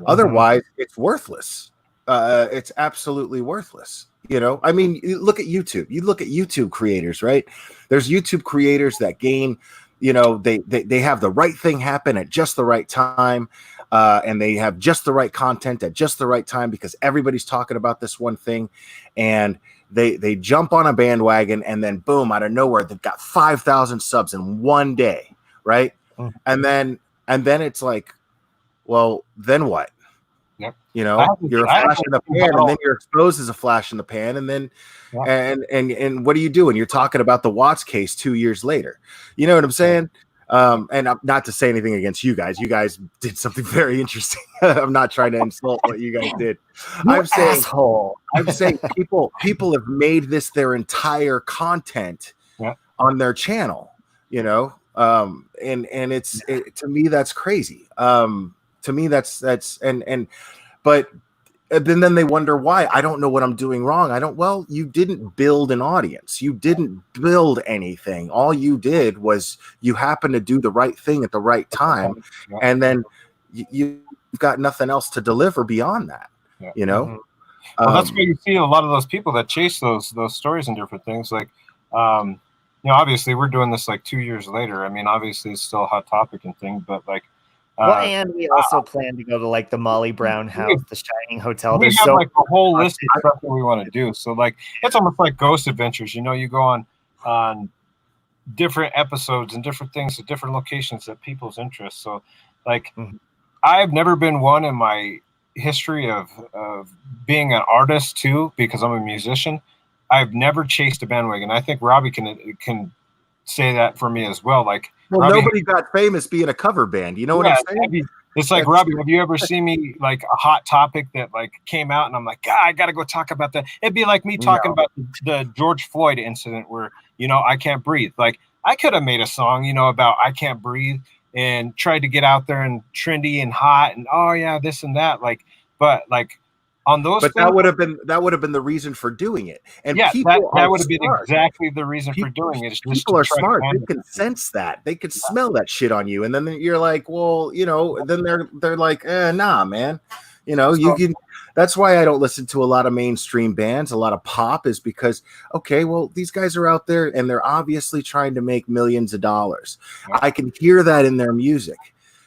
Otherwise, it's worthless. It's absolutely worthless. I mean, you look at YouTube. You look at YouTube creators, right? There's YouTube creators that gain, they have the right thing happen at just the right time, and they have just the right content at just the right time because everybody's talking about this one thing, and they jump on a bandwagon, and then boom, out of nowhere, they've got 5,000 subs in one day, right? And then it's like, well, then what? Yep. You're a flash in the pan, and then you're exposed as a flash in the pan, and then and what do you do when you're talking about the Watts case 2 years later? You know what I'm saying? And not to say anything against you guys. You guys did something very interesting. I'm not trying to insult what you guys did. I'm saying people have made this their entire content on their channel. And it's to me that's crazy. To me, that's but then they wonder why. I don't know what I'm doing wrong. Well, you didn't build an audience. You didn't build anything. All you did was you happened to do the right thing at the right time. And then you've got nothing else to deliver beyond that, Well, that's where you see a lot of those people that chase those stories and different things. Like, obviously we're doing this like 2 years later. I mean, obviously it's still a hot topic and thing, but like, and we also plan to go to like the Molly Brown house, the Shining Hotel. We have like a whole list of stuff that we want to do. So like, it's almost like Ghost Adventures. You go on different episodes and different things at different locations that people's interests. So like, I've never been one in my history of being an artist too, because I'm a musician. I've never chased a bandwagon. I think Robbie can say that for me as well. Like, well, Robbie, nobody got famous being a cover band. You know what I'm saying? It's like, Robbie, have you ever seen me like a hot topic that like came out and I'm like, God, I got to go talk about that. It'd be like me talking about the George Floyd incident where, I can't breathe. Like, I could have made a song, about I can't breathe and tried to get out there and trendy and hot and, oh yeah, this and that. Like, but like, on those but that would have been the reason for doing it. And people that would have been exactly the reason for doing it. People are smart. They can sense that. They could smell that shit on you. And then you're like, well, then they're like, nah, man. You can. That's why I don't listen to a lot of mainstream bands. A lot of pop is because, okay, well, these guys are out there and they're obviously trying to make millions of dollars. I can hear that in their music.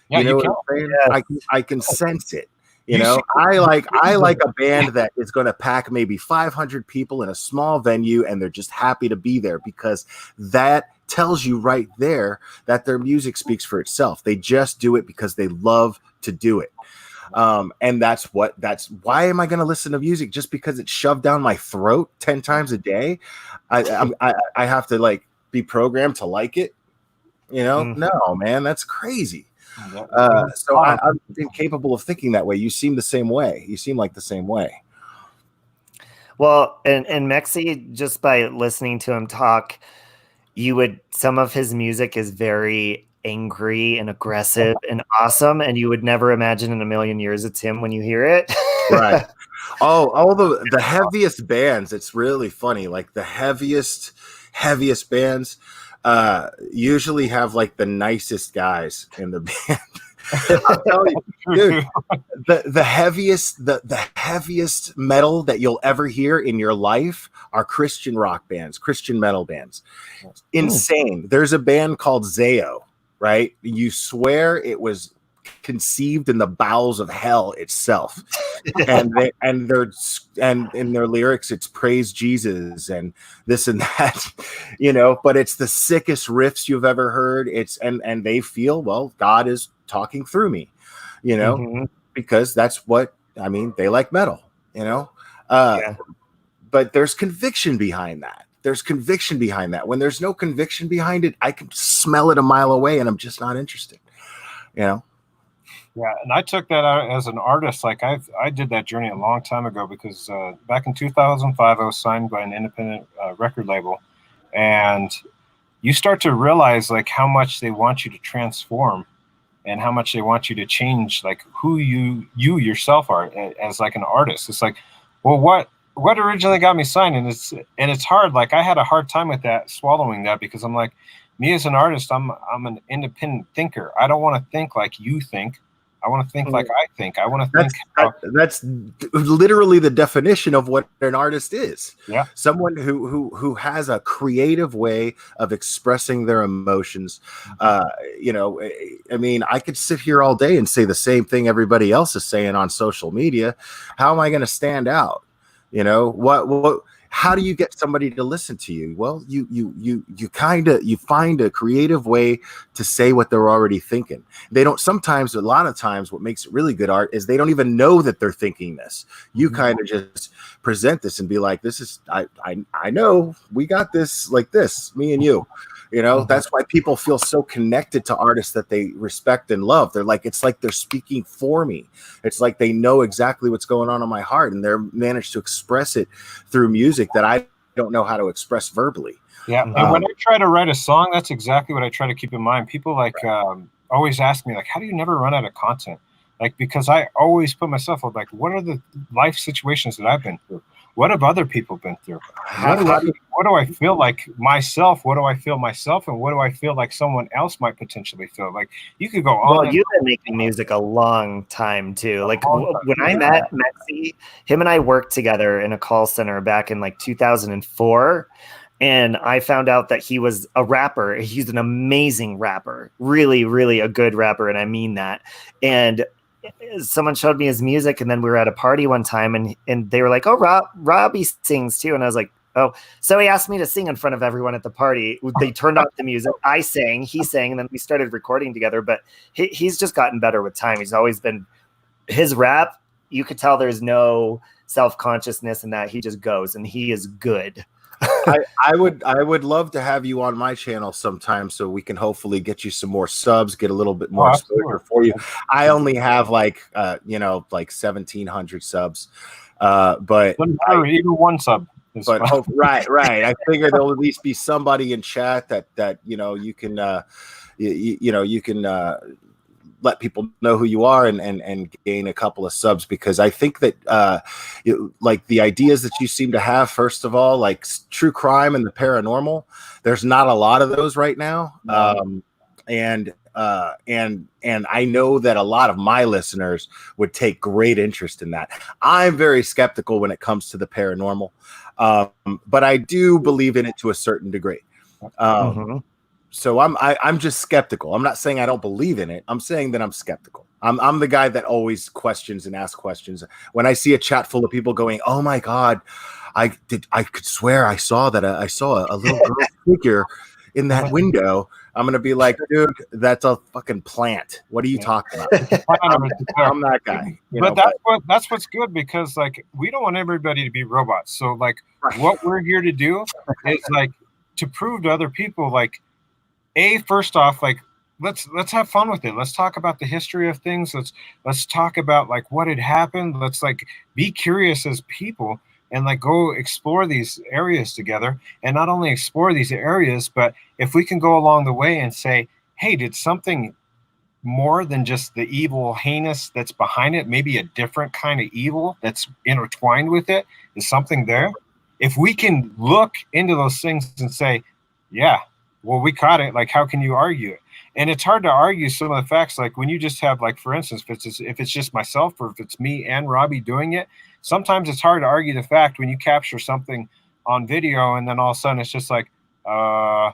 What I'm saying? Yes. I can sense it. I like a band that is going to pack maybe 500 people in a small venue and they're just happy to be there, because that tells you right there that their music speaks for itself. They just do it because they love to do it. And that's why am I going to listen to music just because it's shoved down my throat 10 times a day? I have to like be programmed to like it. No, man, that's crazy. So I'm incapable of thinking that way. You seem the same way. You seem like the same way. Well, and Mexi, just by listening to him talk, some of his music is very angry and aggressive and awesome, and you would never imagine in a million years it's him when you hear it. Right. All the heaviest bands, it's really funny. Like the heaviest bands usually have like the nicest guys in the band. I'll tell you, dude, the heaviest metal that you'll ever hear in your life are Christian rock bands, Christian metal bands. Insane. There's a band called Zayo, right? You swear it was conceived in the bowels of hell itself. And in their lyrics it's praise Jesus and this and that, but it's the sickest riffs you've ever heard. And they feel, well, God is talking through me, because that's what they like metal, but there's conviction behind that. When there's no conviction behind it, I can smell it a mile away and I'm just not interested, Yeah, and I took that out as an artist. Like I did that journey a long time ago because back in 2005, I was signed by an independent record label, and you start to realize like how much they want you to transform, and how much they want you to change, like who you yourself are as like an artist. It's like, well, what originally got me signed, and it's hard. Like, I had a hard time with that, swallowing that, because I'm like, me as an artist, I'm an independent thinker. I don't want to think like you think. I want to think like I think. I want to think. That's literally the definition of what an artist is. Yeah, someone who has a creative way of expressing their emotions. You know, I mean, I could sit here all day and say the same thing everybody else is saying on social media. How am I going to stand out? You know, what? How do you get somebody to listen to you? Well, you find a creative way to say what they're already thinking. They don't, sometimes, a lot of times, what makes it really good art is they don't even know that they're thinking this. You kind of just present this and be like, this is, I know we got this, like this, me and you. You know, that's why people feel so connected to artists that they respect and love. They're like, it's like they're speaking for me. It's like they know exactly what's going on in my heart, and they're managed to express it through music that I don't know how to express verbally. Yeah. And when I try to write a song, that's exactly what I try to keep in mind. People like always ask me, like, how do you never run out of content? Like, because I always put myself up, like, what are the life situations that I've been through? What have other people been through? What do I feel like myself? What do I feel myself? And what do I feel like someone else might potentially feel? Like, you could go on. Well, you've been making music a long time too. Like, when I met Mexi, him and I worked together in a call center back in like 2004. And I found out that he was a rapper. He's an amazing rapper, really, really a good rapper. And I mean that. And someone showed me his music, and then we were at a party one time, and they were like, oh, Robbie sings too. And I was like, oh, so he asked me to sing in front of everyone at the party. They turned off the music. I sang, he sang, and then we started recording together. But he's just gotten better with time. He's always been, his rap, you could tell there's no self-consciousness in that. He just goes, and he is good. I would love to have you on my channel sometime, so we can hopefully get you some more subs, get a little bit more exposure for you. I only have like 1,700 subs, but even one sub. But right. I figure there'll at least be somebody in chat that you can you can let people know who you are and gain a couple of subs, because I think that like the ideas that you seem to have, first of all, like true crime and the paranormal, there's not a lot of those right now. And I know that a lot of my listeners would take great interest in that. I'm very skeptical when it comes to the paranormal, but I do believe in it to a certain degree. So I'm just skeptical. I'm not saying I don't believe in it. I'm saying that I'm skeptical. I'm the guy that always questions and asks questions. When I see a chat full of people going, "Oh my God, I could swear I saw a little girl figure in that window," I'm gonna be like, "Dude, that's a fucking plant. What are you talking about?" I'm that guy. That's what's good, because like, we don't want everybody to be robots. So like, what we're here to do is like to prove to other people, like, first off, like, let's have fun with it. Let's talk about the history of things. Let's talk about like what had happened. Let's like be curious as people and like go explore these areas together. And not only explore these areas, but if we can go along the way and say, hey, did something more than just the evil, heinous that's behind it, maybe a different kind of evil that's intertwined with it? Is something there? If we can look into those things and say, yeah, well, we caught it. Like, how can you argue it? And it's hard to argue some of the facts. Like when you just have, like, for instance, if it's just myself or if it's me and Robbie doing it, sometimes it's hard to argue the fact when you capture something on video and then all of a sudden it's just like, yeah,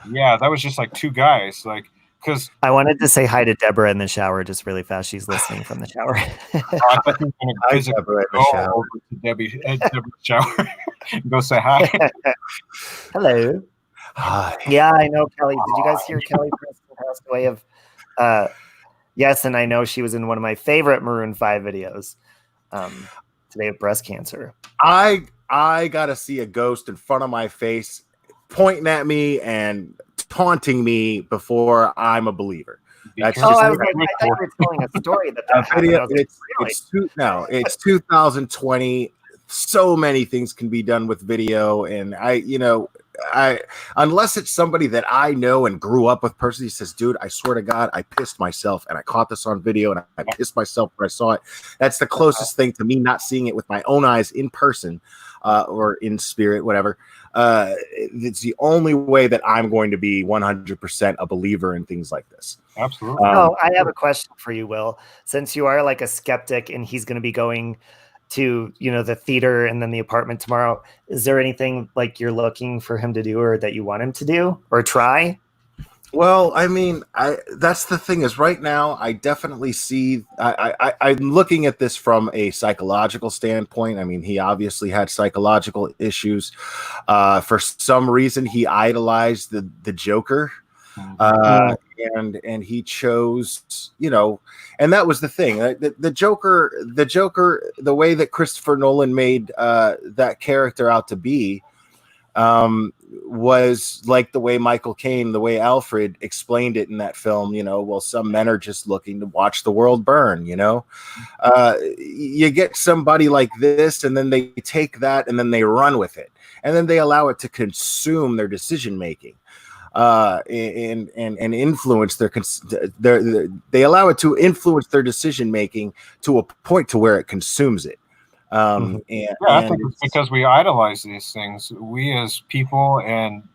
that was just like two guys. Like, because I wanted to say hi to Deborah in the shower just really fast. She's listening from the shower. I thought you were going to Deborah in the shower. Over to Deborah's shower. Go say hi. Hello. Hi. Yeah, I know Kelly. Did you guys hear Kelly Preston passed away of? Yes, and I know she was in one of my favorite Maroon 5 videos. Today of breast cancer. I gotta see a ghost in front of my face, pointing at me and taunting me before I'm a believer. That's I thought you were telling a story that video. It's 2020. So many things can be done with video, and unless it's somebody that I know and grew up with personally, says, dude, I swear to God, I pissed myself and I caught this on video and I pissed myself when I saw it. That's the closest thing to me not seeing it with my own eyes in person or in spirit, whatever. It's the only way that I'm going to be 100% a believer in things like this. Absolutely. I have a question for you, Will. Since you are like a skeptic and he's going to be going to, the theater and then the apartment tomorrow, is there anything like you're looking for him to do or that you want him to do or try? Well, I mean, that's the thing is right now I definitely see I'm looking at this from a psychological standpoint. I mean, he obviously had psychological issues. For some reason, he idolized the Joker. And he chose, and that was the thing. The Joker, the way that Christopher Nolan made that character out to be, was like the way Michael Caine, the way Alfred explained it in that film. Well, some men are just looking to watch the world burn. You get somebody like this, and then they take that and then they run with it, and then they allow it to consume their decision making. And influence they allow it to influence their decision making to a point to where it consumes it. I think it's because we idolize these things. We as people and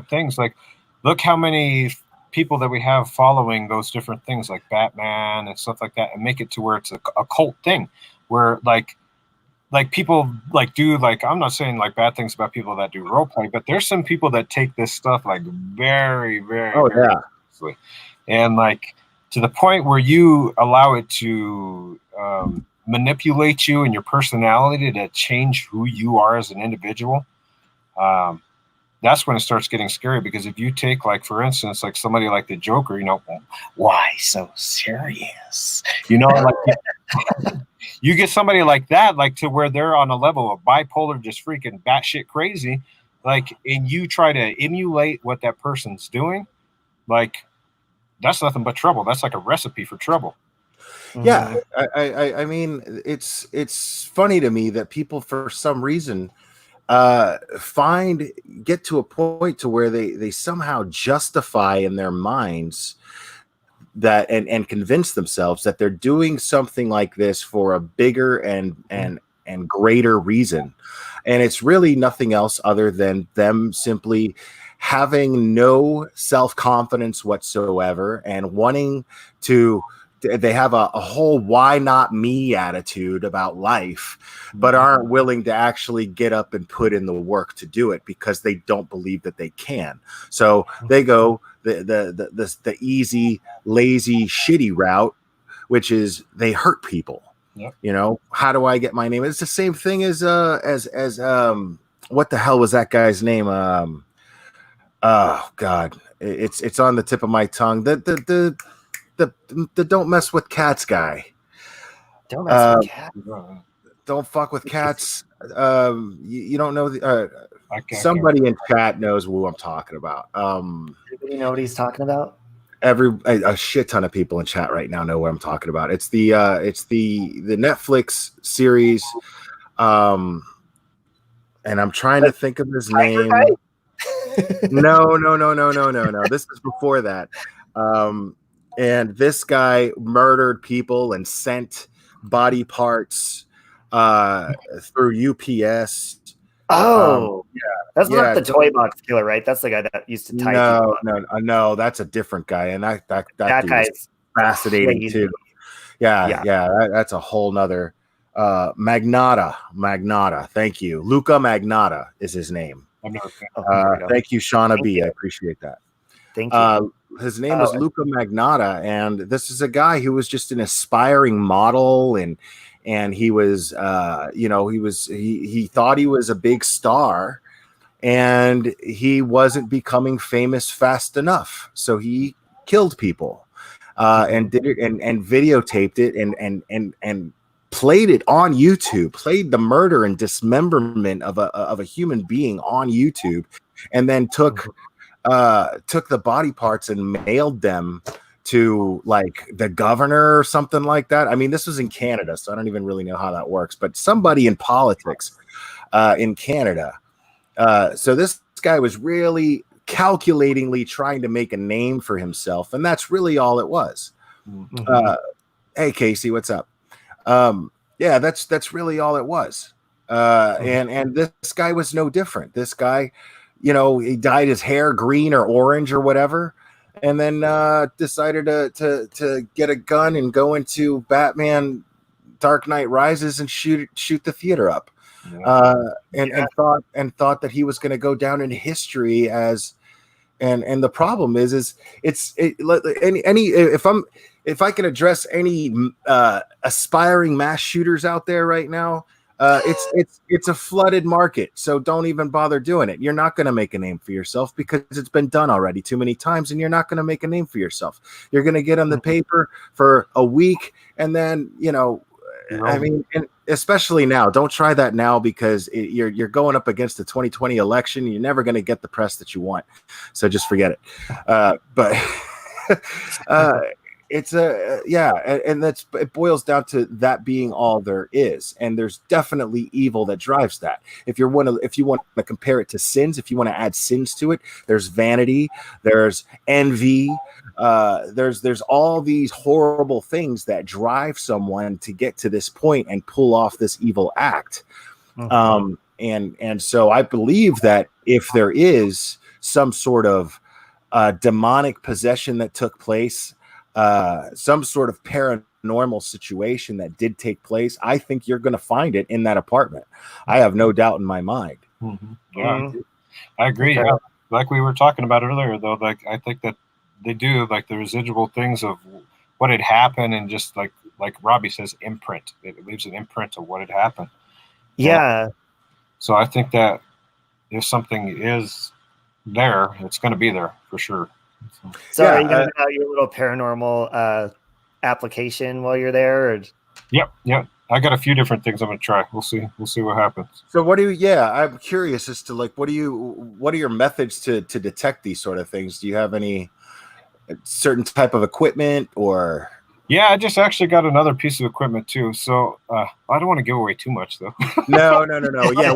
things like, look how many people that we have following those different things like Batman and stuff like that, and make it to where it's a cult thing, where like people do I'm not saying like bad things about people that do role play, but there's some people that take this stuff like very, very, very seriously, and like to the point where you allow it to manipulate you and your personality to change who you are as an individual. That's when it starts getting scary, because if you take, like, for instance, like somebody like the Joker, why so serious? Like you get somebody like that, like to where they're on a level of bipolar, just freaking batshit crazy, like, and you try to emulate what that person's doing, like, that's nothing but trouble. That's like a recipe for trouble. Yeah, I mean, it's funny to me that people, for some reason, get to a point to where they somehow justify in their minds that and convince themselves that they're doing something like this for a bigger and greater reason, and it's really nothing else other than them simply having no self-confidence whatsoever and wanting to. They have a whole why not me attitude about life, but aren't willing to actually get up and put in the work to do it because they don't believe that they can. So they go the easy, lazy, shitty route, which is they hurt people. Yep. How do I get my name? It's the same thing as what the hell was that guy's name? Oh God, it's on the tip of my tongue. The don't mess with cats guy. Don't mess with cats. Don't fuck with cats. You don't know somebody in chat knows who I'm talking about. Anybody know what he's talking about? A shit ton of people in chat right now know what I'm talking about. It's the Netflix series. And I'm trying to think of his name. No. This is before that. And this guy murdered people and sent body parts through UPS. Oh, yeah. That's not the toy box killer, right? That's the guy that used to tie people up. No, that's a different guy. And that guy's fascinating crazy. too. Yeah. That's a whole nother Magnotta. Thank you. Luca Magnotta is his name. Thank you, Shauna B. I appreciate that. Thank you. His name was Luca Magnotta, and this is a guy who was just an aspiring model, and he was, he thought he was a big star, and he wasn't becoming famous fast enough, so he killed people, and did it and videotaped it and played it on YouTube, played the murder and dismemberment of a human being on YouTube, and then took the body parts and mailed them to like the governor or something like that. I mean, this was in Canada, so I don't even really know how that works, but somebody in politics in Canada. So this guy was really calculatingly trying to make a name for himself, and that's really all it was. Hey, Casey, what's up? Yeah, that's really all it was. And this guy was no different. This guy, he dyed his hair green or orange or whatever, and then decided to get a gun and go into Batman Dark Knight Rises and shoot the theater up. And thought that he was going to go down in history as, and the problem is if I can address any aspiring mass shooters out there right now, it's a flooded market. So don't even bother doing it. You're not going to make a name for yourself because it's been done already too many times, and you're not going to make a name for yourself. You're going to get on the paper for a week, and then I mean, and especially now, don't try that now because you're going up against the 2020 election. You're never going to get the press that you want, so just forget it. But it's and it boils down to that being all there is, and there's definitely evil that drives that. If you want to compare it to sins, if you want to add sins to it, there's vanity, there's envy. There's all these horrible things that drive someone to get to this point and pull off this evil act. And so I believe that if there is some sort of demonic possession that took place, some sort of paranormal situation that did take place, I think you're going to find it in that apartment. I have no doubt in my mind. Yeah, I agree. Okay. Yeah. Like we were talking about earlier, though, like I think that they do like the residual things of what had happened, and just like Robbie says, imprint. It leaves an imprint of what had happened. Yeah. So I think that if something is there, it's going to be there for sure. So are you going to do your little paranormal application while you're there? Or? Yep. I got a few different things I'm going to try. We'll see what happens. So what do you? Yeah, I'm curious as to what are your methods to detect these sort of things? Do you have any certain type of equipment or? Yeah, I just actually got another piece of equipment too. So I don't want to give away too much though. No. Yeah,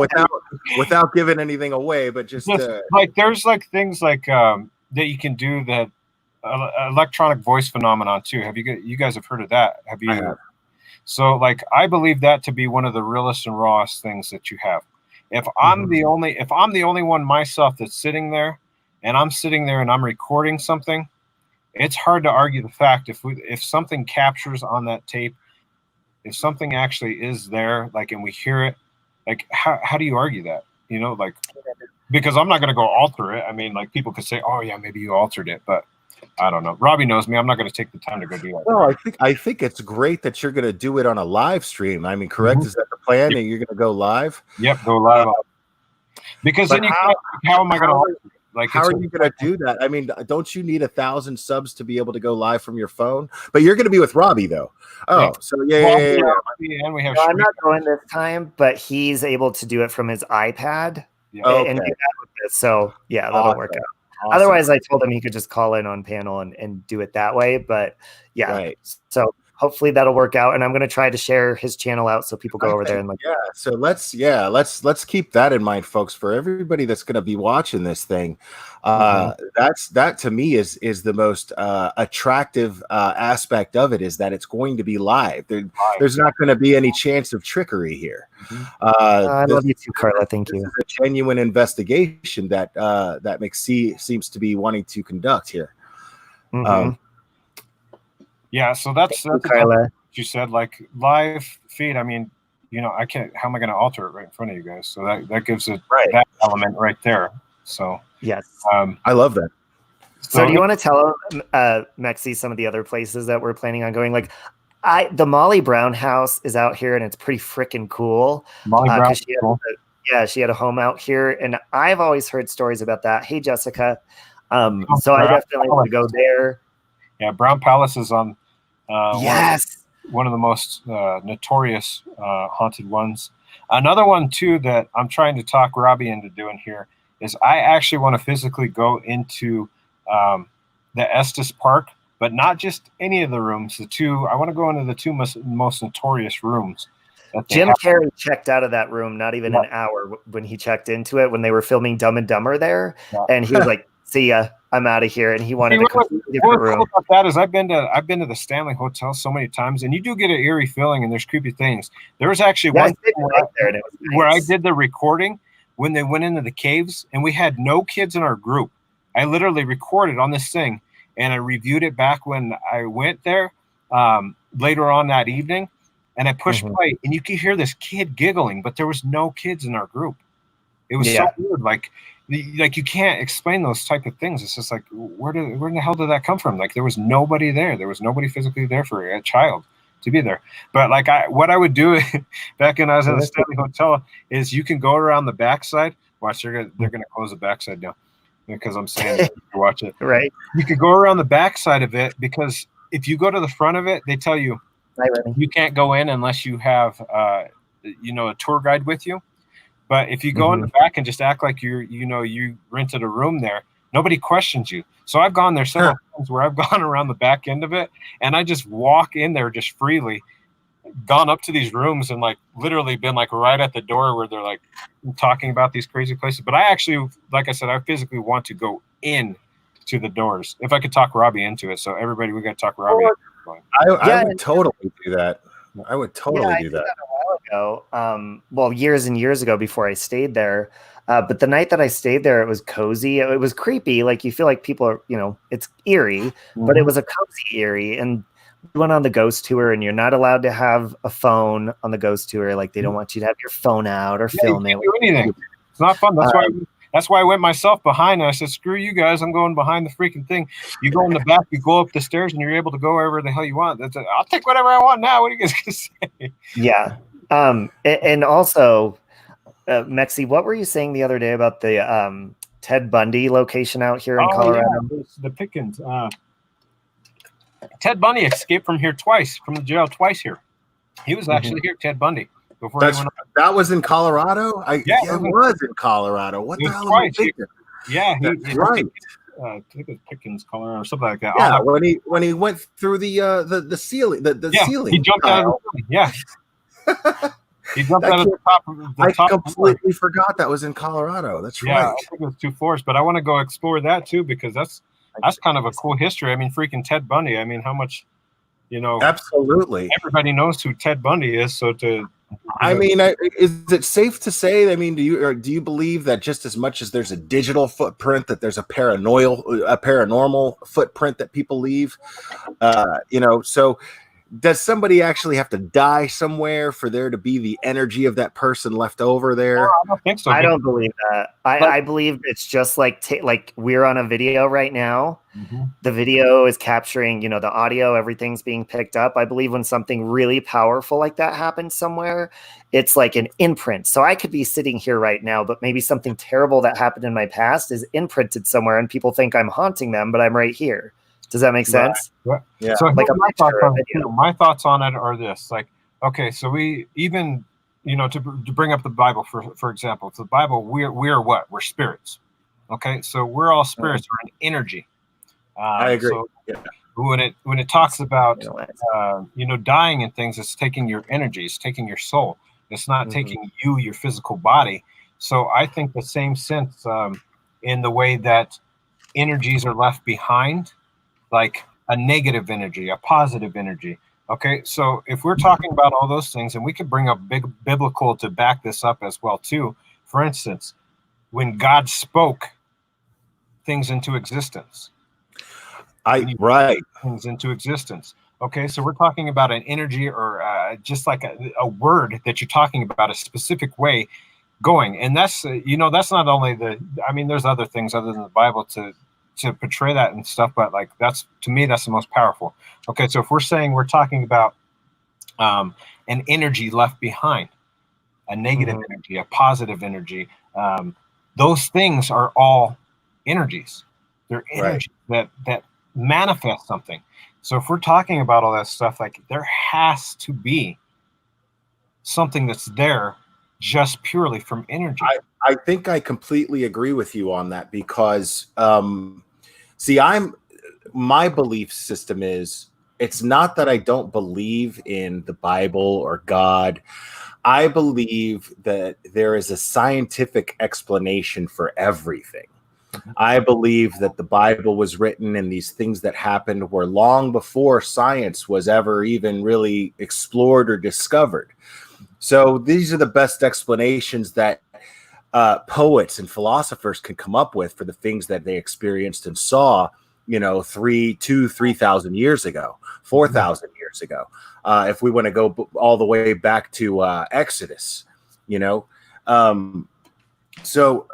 without giving anything away, but just like there's like things like that you can do, that electronic voice phenomenon too. Have you guys have heard of that? Have you? I have. So like I believe that to be one of the realest and rawest things that you have. If I'm the only one myself that's sitting there, and I'm sitting there and I'm recording something, it's hard to argue the fact if something captures on that tape, if something actually is there, like, and we hear it, like how do you argue that? Like, because I'm not going to go alter it. I mean, like people could say, oh yeah, maybe you altered it, but I don't know. Robbie knows me. I'm not going to take the time to go do that. No, I think it's great that you're going to do it on a live stream. I mean, correct? Is that the plan? Yep. And you're going to go live? Yep, go live. Because then how am I going to alter it? Like, how are you going to do that? I mean, don't you need 1,000 subs to be able to go live from your phone? But you're going to be with Robbie, though. Oh, yeah. So yeah. And we have. No, I'm not going this time, but he's able to do it from his iPad and do that with this. So yeah, that'll work out. Awesome. Otherwise, I told him he could just call in on panel and do it that way. But yeah, right. So hopefully that'll work out, and I'm going to try to share his channel out so people go over there and like. Yeah, so let's keep that in mind, folks. For everybody that's going to be watching this thing, that to me is the most attractive aspect of it, is that it's going to be live. There's not going to be any chance of trickery here. I love you too, Carla. Thank you. This is a genuine investigation that McC seems to be wanting to conduct here. Yeah, so that's what you said, like live feed. I mean, I can't. How am I going to alter it right in front of you guys? So that gives it that element right there. So yes, I love that. So do you want to tell Mexi some of the other places that we're planning on going? Like, the Molly Brown house is out here, and it's pretty freaking cool. Molly Brown, she had a home out here, and I've always heard stories about that. Hey, Jessica. So I definitely want to go there. Yeah, Brown Palace is on one of the most notorious haunted ones. Another one, too, that I'm trying to talk Robbie into doing here is I actually want to physically go into the Estes Park, but not just any of the rooms. I want to go into the two most notorious rooms. Jim Carrey checked out of that room not even an hour when he checked into it when they were filming Dumb and Dumber there, and he was like, "See ya, I'm out of here." And he wanted a completely different room. What cool about that is I've been to the Stanley Hotel so many times, and you do get an eerie feeling, and there's creepy things. There was actually one where I did the recording when they went into the caves, and we had no kids in our group. I literally recorded on this thing, and I reviewed it back when I went there later on that evening. And I pushed play, and you could hear this kid giggling, but there was no kids in our group. It was so weird. Like you can't explain those type of things. It's just like, where in the hell did that come from? Like there was nobody there. There was nobody physically there for a child to be there. But like what I would do back when I was in the Stanley Hotel is you can go around the backside. Watch, they're gonna close the backside now because I'm saying you watch it. Right. You could go around the backside of it because if you go to the front of it, they tell you. You can't go in unless you have, a tour guide with you. But if you go in the back and just act like you rented a room there, nobody questions you. So I've gone there several times where I've gone around the back end of it, and I just walk in there just freely, gone up to these rooms and like literally been like right at the door where they're like talking about these crazy places. But I actually, like I said, I physically want to go in to the doors. If I could talk Robbie into it. So everybody, we got to talk Robbie. I would totally do that. I would totally do that. A while ago, well, years and years ago before I stayed there. But the night that I stayed there, it was cozy. It was creepy. Like you feel like people are, it's eerie, but it was a cozy eerie. And we went on the ghost tour, and you're not allowed to have a phone on the ghost tour. Like they don't want you to have your phone out or film it. Do anything. It's not fun. That's why I went myself behind, and I said, screw you guys, I'm going behind the freaking thing. You go in the back, you go up the stairs, and you're able to go wherever the hell you want. I'll take whatever I want now. What are you guys going to say? Yeah. And also, Mexi, what were you saying the other day about the Ted Bundy location out here in Colorado? Yeah, the Pickens. Ted Bundy escaped from here twice, from the jail twice here. He was actually here, Ted Bundy. That was in Colorado? It was in Colorado. What the hell am I thinking? Yeah, that's right. I think it was Pickens, Colorado, or something like that. Yeah, when he went through the ceiling, the ceiling. He jumped out of the ceiling. Yeah. He jumped out of the top of the top. I completely forgot that was in Colorado. That's right. Yeah, I think it was 2 floors, but I want to go explore that too because that's kind of a cool history. I mean, freaking Ted Bundy. I mean, how much, Absolutely. Everybody knows who Ted Bundy is, so I mean, is it safe to say? I mean, do you believe that just as much as there's a digital footprint, that there's a paranormal footprint that people leave? So does somebody actually have to die somewhere for there to be the energy of that person left over there? No, I don't think so. I don't believe that. I believe it's just like we're on a video right now. Mm-hmm. The video is capturing, the audio, everything's being picked up. I believe when something really powerful like that happens somewhere, it's like an imprint. So I could be sitting here right now, but maybe something terrible that happened in my past is imprinted somewhere and people think I'm haunting them, but I'm right here. Does that make sense? Right. Yeah. So like my thoughts on it are this: like, okay, so we even, to bring up the Bible for example, the Bible, we're what? We're spirits. Okay, so we're all spirits. We're an energy. I agree. So when it talks about dying and things, it's taking your energy, it's taking your soul. It's not taking your physical body. So I think the same sense in the way that energies are left behind. Like a negative energy, a positive energy. Okay, so if we're talking about all those things, and we could bring up big biblical to back this up as well too. For instance, when God spoke things into existence, things into existence. Okay, so we're talking about an energy or just like a word that you're talking about a specific way going, and that's that's not only there's other things other than the Bible to portray that and stuff, but like to me that's the most powerful. Okay, so if we're saying we're talking about an energy left behind, a negative energy, a positive energy, those things are all energies. They're energies that manifest something. So if we're talking about all that stuff, like there has to be something that's there just purely from energy. I think I completely agree with you on that because my belief system is it's not that I don't believe in the Bible or God. I believe that there is a scientific explanation for everything. I believe that the Bible was written and these things that happened were long before science was ever even really explored or discovered. So these are the best explanations that poets and philosophers can come up with for the things that they experienced and saw, 3,000 years ago, 4,000 years ago. If we want to go all the way back to Exodus, So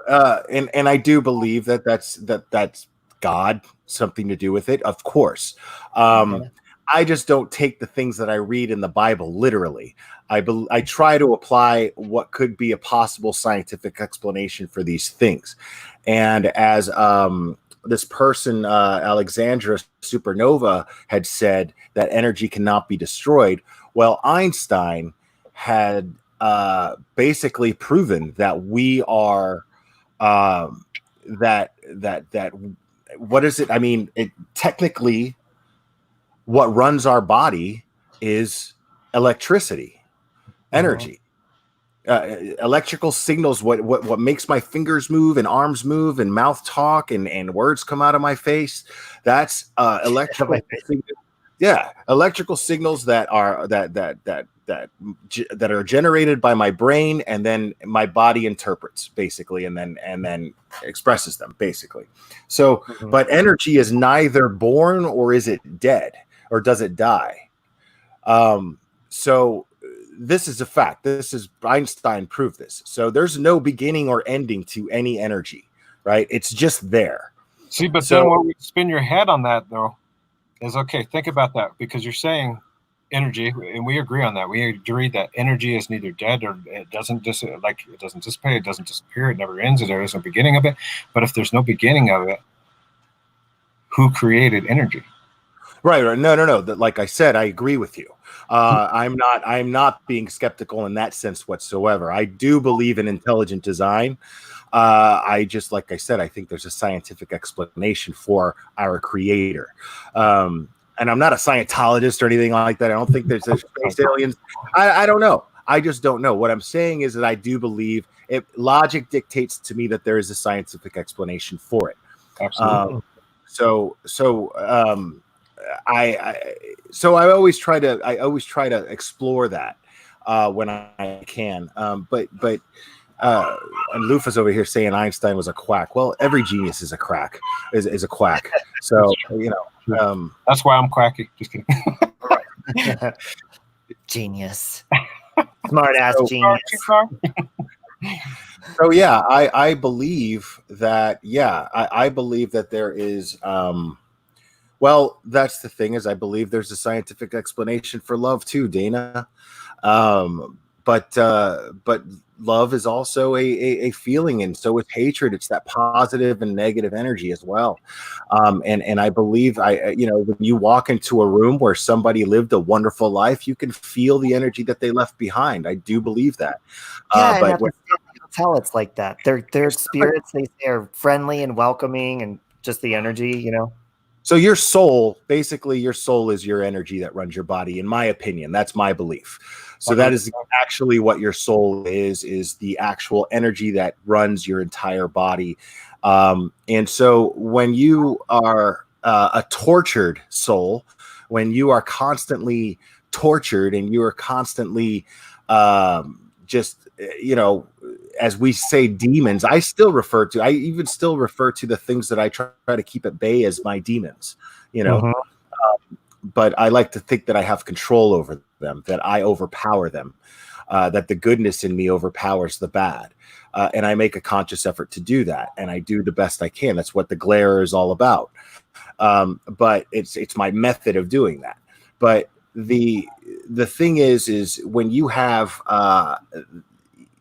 and I do believe that that's God, something to do with it, of course. I just don't take the things that I read in the Bible literally. I try to apply what could be a possible scientific explanation for these things. And as this person, Alexandra Supernova, had said that energy cannot be destroyed. Well, Einstein had basically proven that we are that what is it? I mean, technically, what runs our body is electricity, energy. Electrical signals, what makes my fingers move and arms move and mouth talk and words come out of my face. That's electrical. Electrical signals that are that are generated by my brain, and then my body interprets basically, and then expresses them basically. So, but energy is neither born or is it dead, or does it die? So this is a fact. This is Einstein proved this. So there's no beginning or ending to any energy, right? It's just there. See, but then what would spin your head on that though is, okay, think about that, because you're saying energy, and we agree on that. We agree that energy is neither dead or it doesn't dissipate, it doesn't disappear, it never ends, there is no beginning of it. But if there's no beginning of it, who created energy? Right. No. Like I said, I agree with you. I'm not being skeptical in that sense whatsoever. I do believe in intelligent design. I just, like I said, I think there's a scientific explanation for our creator. And I'm not a Scientologist or anything like that. I don't think there's space aliens. I don't know. I just don't know. What I'm saying is that I do believe logic dictates to me that there is a scientific explanation for it. Absolutely. I always try to explore that when I can. But and Lufa's over here saying Einstein was a quack. Well, every genius is a quack. So that's why I'm quacky. Just kidding. Genius, smart ass genius. So yeah, I believe that. Yeah, I believe that there is. Well, that's the thing, is I believe there's a scientific explanation for love too, Dana. But love is also a feeling, and so is hatred. It's that positive and negative energy as well. And I believe when you walk into a room where somebody lived a wonderful life, you can feel the energy that they left behind. I do believe that. But tell it's like that. Their spirits, they say, are friendly and welcoming, and just the energy, So your soul is your energy that runs your body, in my opinion. That's my belief. So that is actually what your soul is the actual energy that runs your entire body. And so when you are a tortured soul, when you are constantly tortured and you are constantly as we say, demons, I even still refer to the things that I try to keep at bay as my demons, but I like to think that I have control over them, that I overpower them, that the goodness in me overpowers the bad. And I make a conscious effort to do that. And I do the best I can. That's what the glare is all about. But it's my method of doing that. But the thing is when you have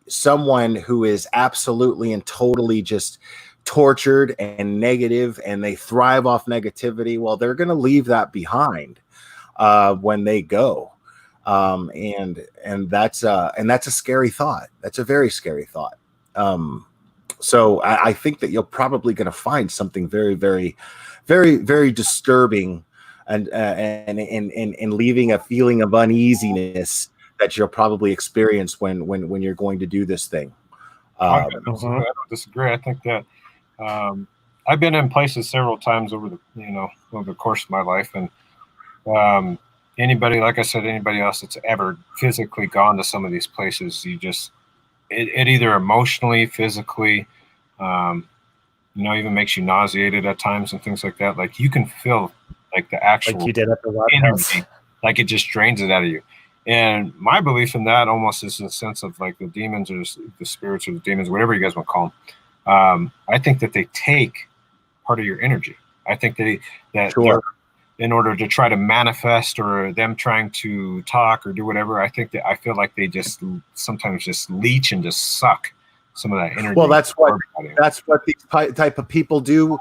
someone who is absolutely and totally just tortured and negative, and they thrive off negativity, well, they're going to leave that behind when they go. And that's a scary thought. That's a very scary thought. So I think that you're probably going to find something very, very, very, very disturbing and leaving a feeling of uneasiness that you'll probably experience when you're going to do this thing. I don't disagree. I think that I've been in places several times over the course of my life, and anybody, like I said, anybody else that's ever physically gone to some of these places, it either emotionally, physically, even makes you nauseated at times and things like that. Like you can feel like the actual like you did at the Watts energy, House. like it just drains it out of you. And my belief in that almost is a sense of like the demons or the spirits or the demons, whatever you guys want to call them. I think that they take part of your energy. I think they're in order to try to manifest or them trying to talk or do whatever. I feel like they just sometimes just leech and just suck some of that energy. Well, that's what these type of people do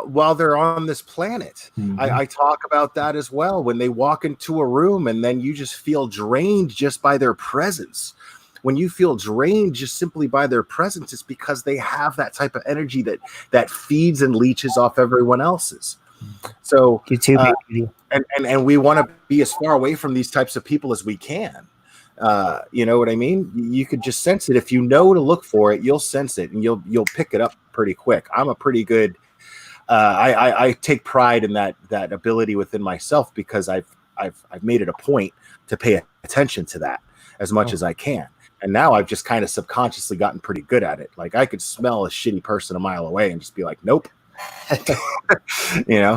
while they're on this planet. Mm-hmm. I talk about that as well. When they walk into a room and then you just feel drained just by their presence. When you feel drained just simply by their presence, it's because they have that type of energy that feeds and leeches off everyone else's. So you too, and we want to be as far away from these types of people as we can. You know what I mean? You could just sense it. If you know to look for it, you'll sense it and you'll pick it up pretty quick. I'm a pretty good. I take pride in that ability within myself because I've made it a point to pay attention to that as much as I can. And now I've just kind of subconsciously gotten pretty good at it. Like I could smell a shitty person a mile away and just be like, nope. And it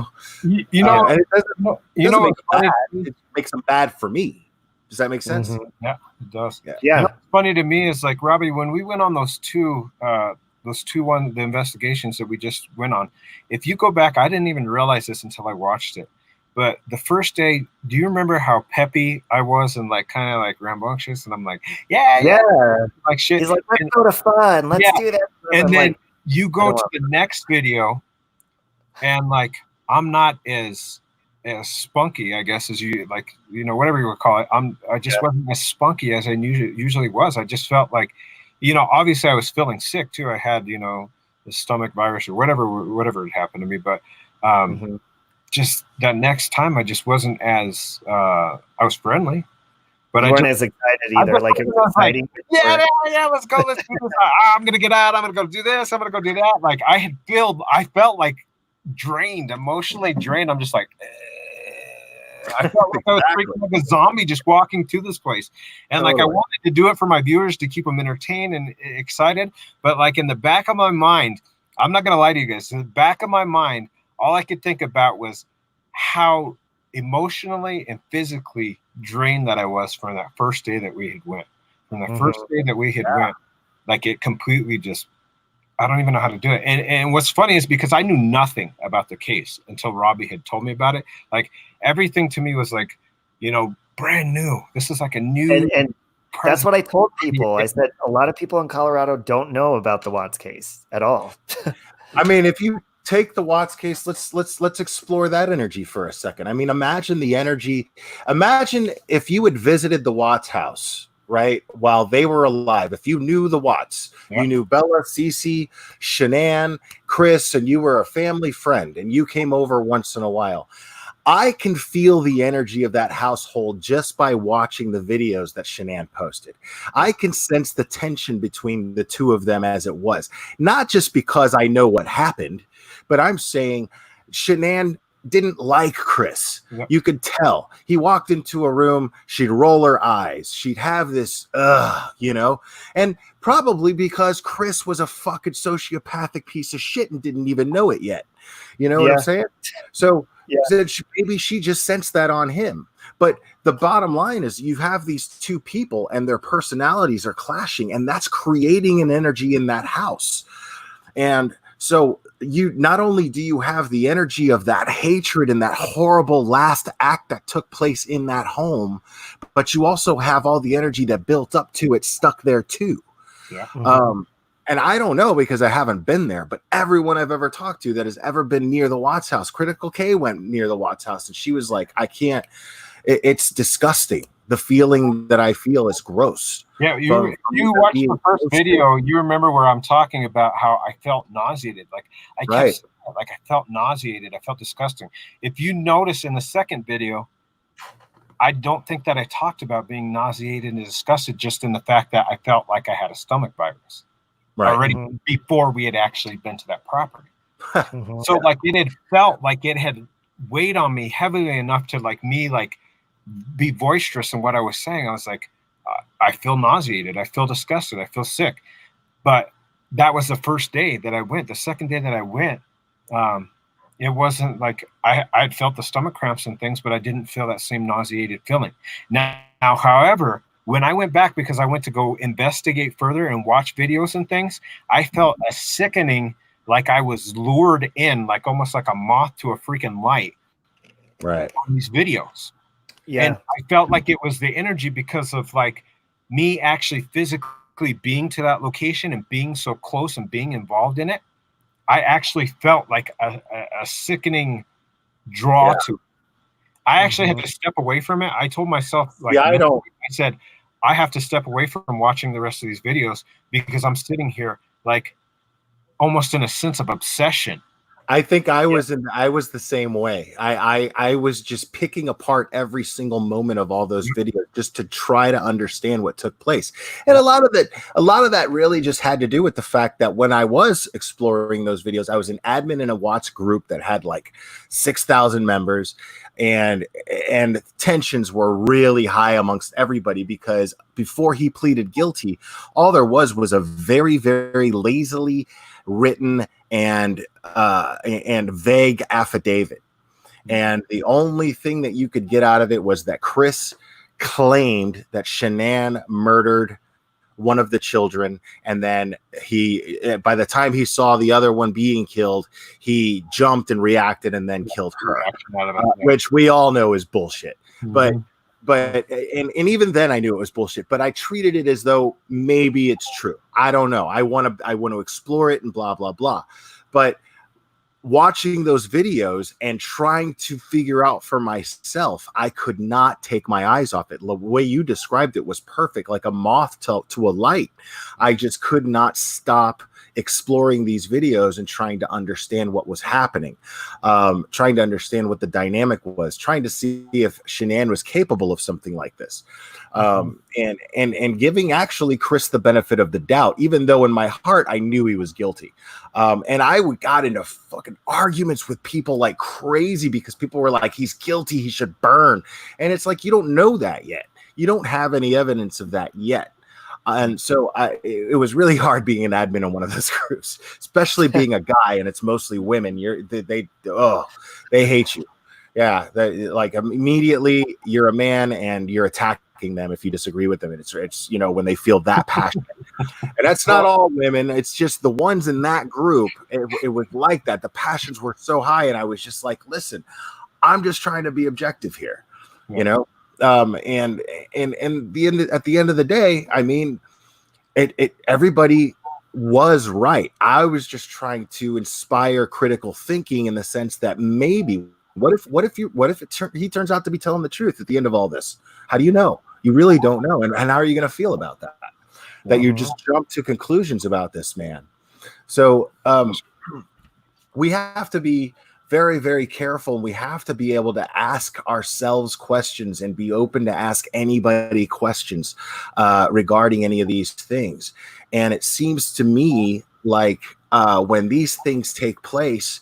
it makes them bad for me. Does that make sense? Mm-hmm. Yeah, it does. Yeah. What's funny to me is like, Robbie, when we went on the investigations that we just went on, if you go back, I didn't even realize this until I watched it. But the first day, do you remember how peppy I was and like kind of like rambunctious? And I'm like, yeah, like shit. He's like, let's go to fun. Let's do that. And then like, you go to the next video, and like I'm not as spunky, I guess, as you like, whatever you would call it. I just wasn't as spunky as I usually was. I just felt like, obviously I was feeling sick too. I had, the stomach virus or whatever had happened to me. But just that next time, I just wasn't as I was friendly, but you weren't as excited either. Like it was exciting. Like, yeah, let's go. Let's do this. I'm gonna get out. I'm gonna go do this. I'm gonna go do that. Like I felt like drained, emotionally drained. I'm just like, I felt like I was freaking like a zombie just walking to this place. And like I wanted to do it for my viewers to keep them entertained and excited. But like in the back of my mind, I'm not gonna lie to you guys. In the back of my mind, all I could think about was how emotionally and physically drained that I was from that first day that we had went. From the first day that we had went, like it completely just, I don't even know how to do it. And what's funny is because I knew nothing about the case until Robbie had told me about it. Like everything to me was like, brand new. This is like a new. And that's what I told people. I said a lot of people in Colorado don't know about the Watts case at all. I mean, if you take the Watts case, let's explore that energy for a second. I mean, imagine the energy. Imagine if you had visited the Watts house, right, while they were alive. If you knew the Watts, you knew Bella, Cece, Shanann, Chris, and you were a family friend, and you came over once in a while. I can feel the energy of that household just by watching the videos that Shanann posted. I can sense the tension between the two of them as it was. Not just because I know what happened, but I'm saying Shanann didn't like Chris. Yep. You could tell. He walked into a room, she'd roll her eyes. She'd have this, and probably because Chris was a fucking sociopathic piece of shit and didn't even know it yet. You know what I'm saying? So maybe she just sensed that on him. But the bottom line is you have these two people and their personalities are clashing, and that's creating an energy in that house. And so you not only do you have the energy of that hatred and that horrible last act that took place in that home, but you also have all the energy that built up to it stuck there too. Yeah. And I don't know because I haven't been there, but everyone I've ever talked to that has ever been near the Watts house, Critical K went near the Watts house, and she was like, I can't, it's disgusting. the feeling that I feel is gross. Yeah, you watched the first video. You remember where I'm talking about how I felt nauseated. Like I kept like I felt nauseated. I felt disgusting. If you notice in the second video, I don't think that I talked about being nauseated and disgusted, just in the fact that I felt like I had a stomach virus already before we had actually been to that property. So like it had felt like it had weighed on me heavily enough to like me like be boisterous in what I was saying. I was like, I feel nauseated. I feel disgusted. I feel sick. But that was the first day that I went. The second day that I went, it wasn't like I'd felt the stomach cramps and things, but I didn't feel that same nauseated feeling. Now, however, when I went back, because I went to go investigate further and watch videos and things, I felt a sickening, like I was lured in, like almost like a moth to a freaking light, on these videos. Yeah. And I felt like it was the energy because of like me actually physically being to that location and being so close and being involved in it. I actually felt like a sickening draw to it. I actually had to step away from it. I told myself, like, I said, I have to step away from watching the rest of these videos because I'm sitting here like almost in a sense of obsession. I think I was the same way. I was just picking apart every single moment of all those videos just to try to understand what took place. And a lot of that really just had to do with the fact that when I was exploring those videos, I was an admin in a Watts group that had like 6,000 members, and tensions were really high amongst everybody because before he pleaded guilty, all there was a very, very lazily written and vague affidavit, and the only thing that you could get out of it was that Chris claimed that Shanann murdered one of the children, and then by the time he saw the other one being killed, he jumped and reacted and then killed her, which we all know is bullshit. But even then I knew it was bullshit, but I treated it as though maybe it's true. I don't know. I want to explore it and blah, blah, blah. But watching those videos and trying to figure out for myself, I could not take my eyes off it. The way you described it was perfect, like a moth to a light. I just could not stop exploring these videos and trying to understand what was happening, trying to understand what the dynamic was, trying to see if Shanann was capable of something like this, and giving actually Chris the benefit of the doubt, even though in my heart I knew he was guilty. And I got into fucking arguments with people like crazy because people were like, he's guilty, he should burn. And it's like, you don't know that yet. You don't have any evidence of that yet. And so it was really hard being an admin in one of those groups, especially being a guy and it's mostly women. They hate you. Yeah. Like immediately you're a man and you're attacking them if you disagree with them. And it's, when they feel that passionate, and that's not all women. It's just the ones in that group. It was like that. The passions were so high. And I was just like, listen, I'm just trying to be objective here, and at the end of the day, I mean, everybody was right. I was just trying to inspire critical thinking in the sense that maybe what if he turns out to be telling the truth at the end of all this? How do you know? You really don't know. And how are you going to feel about that? That you just jump to conclusions about this man. So we have to be very, very careful. We have to be able to ask ourselves questions and be open to ask anybody questions regarding any of these things. And it seems to me like when these things take place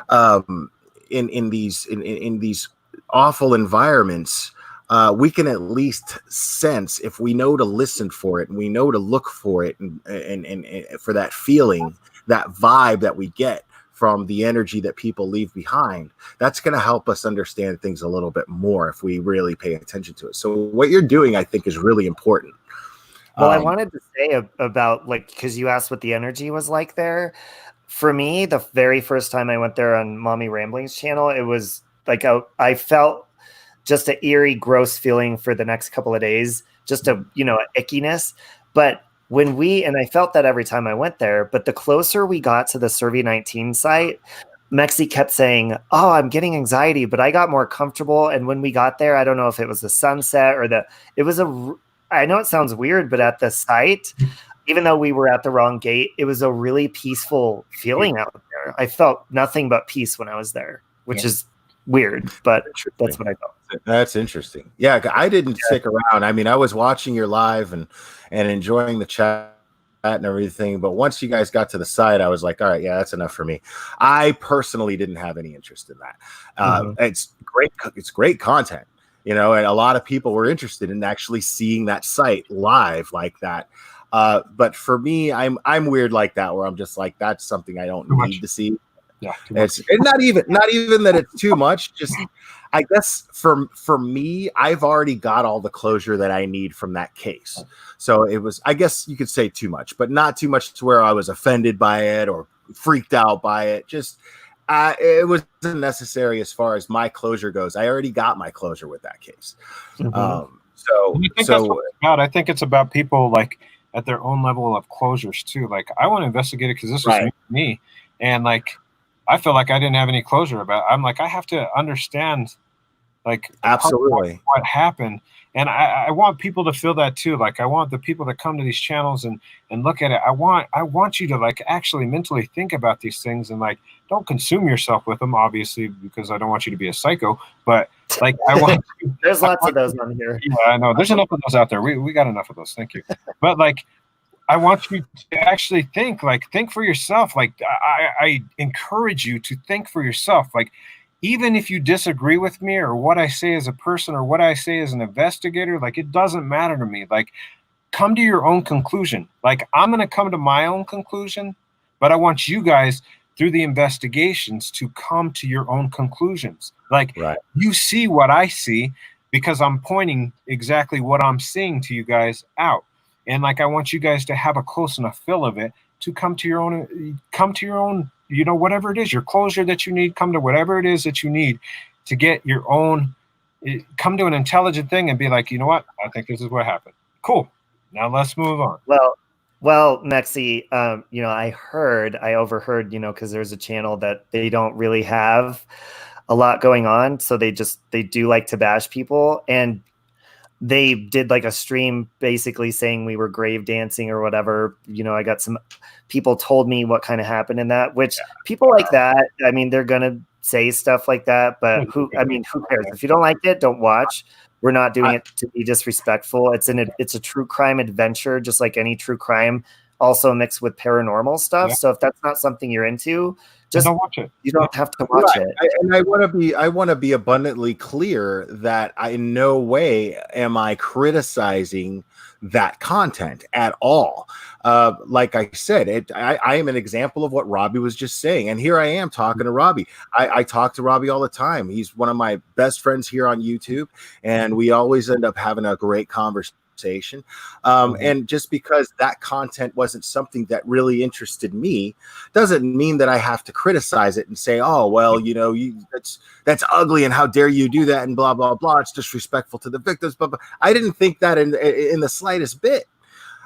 in these awful environments, we can at least sense, if we know to listen for it and we know to look for it and for that feeling, that vibe that we get from the energy that people leave behind, that's going to help us understand things a little bit more if we really pay attention to it. So what you're doing, I think, is really important. Well, I wanted to say about, like, because you asked what the energy was like there. For me, the very first time I went there on Mommy Rambling's channel, it was like I felt just an eerie, gross feeling for the next couple of days, just an ickiness. But and I felt that every time I went there, but the closer we got to the Survey 19 site, Mexi kept saying, "Oh, I'm getting anxiety," but I got more comfortable. And when we got there, I don't know if it was the sunset or it was I know it sounds weird, but at the site, even though we were at the wrong gate, it was a really peaceful feeling out there. I felt nothing but peace when I was there, which is weird, but that's what I felt. That's interesting. Yeah, I didn't stick around. I mean, I was watching your live and enjoying the chat and everything, but once you guys got to the site, I was like, all right, yeah, that's enough for me. I personally didn't have any interest in that. It's great content, and a lot of people were interested in actually seeing that site live like that. But for me, I'm weird like that, where I'm just like, that's something I don't need to see. Yeah, it's not even that it's too much. Just, I guess for me, I've already got all the closure that I need from that case. So it was, I guess you could say, too much, but not too much to where I was offended by it or freaked out by it. Just it wasn't necessary as far as my closure goes. I already got my closure with that case. I think it's about people like at their own level of closures too. Like, I want to investigate it because this was me, and like, I feel like I didn't have any closure about it. I'm like, I have to understand, like, absolutely what happened. And I want people to feel that too. Like, I want the people that come to these channels and look at it. I want you to like actually mentally think about these things and like, don't consume yourself with them, obviously, because I don't want you to be a psycho. But like, I want you, there's lots of those on here. Yeah, I know. There's enough of those out there. We got enough of those. Thank you. But like, I want you to actually think for yourself. Like, I encourage you to think for yourself. Like, even if you disagree with me or what I say as a person or what I say as an investigator, like, it doesn't matter to me. Like, come to your own conclusion. Like, I'm going to come to my own conclusion, but I want you guys through the investigations to come to your own conclusions. Like, you see what I see because I'm pointing exactly what I'm seeing to you guys out. And like, I want you guys to have a close enough feel of it to come to your own, whatever it is, your closure that you need, come to whatever it is that you need to get your own, come to an intelligent thing and be like, you know what? I think this is what happened. Cool. Now let's move on. Well, Mexi, I overheard, because there's a channel that they don't really have a lot going on. So they do like to bash people. And they did like a stream basically saying we were grave dancing or whatever. I got some people told me what kind of happened in that, which people like that, I mean, they're going to say stuff like that, but who cares? If you don't like it, don't watch. We're not doing it to be disrespectful. It's a true crime adventure, just like any true crime, also mixed with paranormal stuff. Yeah. So if that's not something you're into, just don't watch it. You don't have to watch it. And I want to be abundantly clear that in no way am I criticizing that content at all. Like I said, I am an example of what Robbie was just saying. And here I am talking to Robbie. I talk to Robbie all the time. He's one of my best friends here on YouTube, and we always end up having a great conversation. And just because that content wasn't something that really interested me doesn't mean that I have to criticize it and say, oh, well, that's ugly and how dare you do that and blah, blah, blah. It's disrespectful to the victims. But I didn't think that in the slightest bit.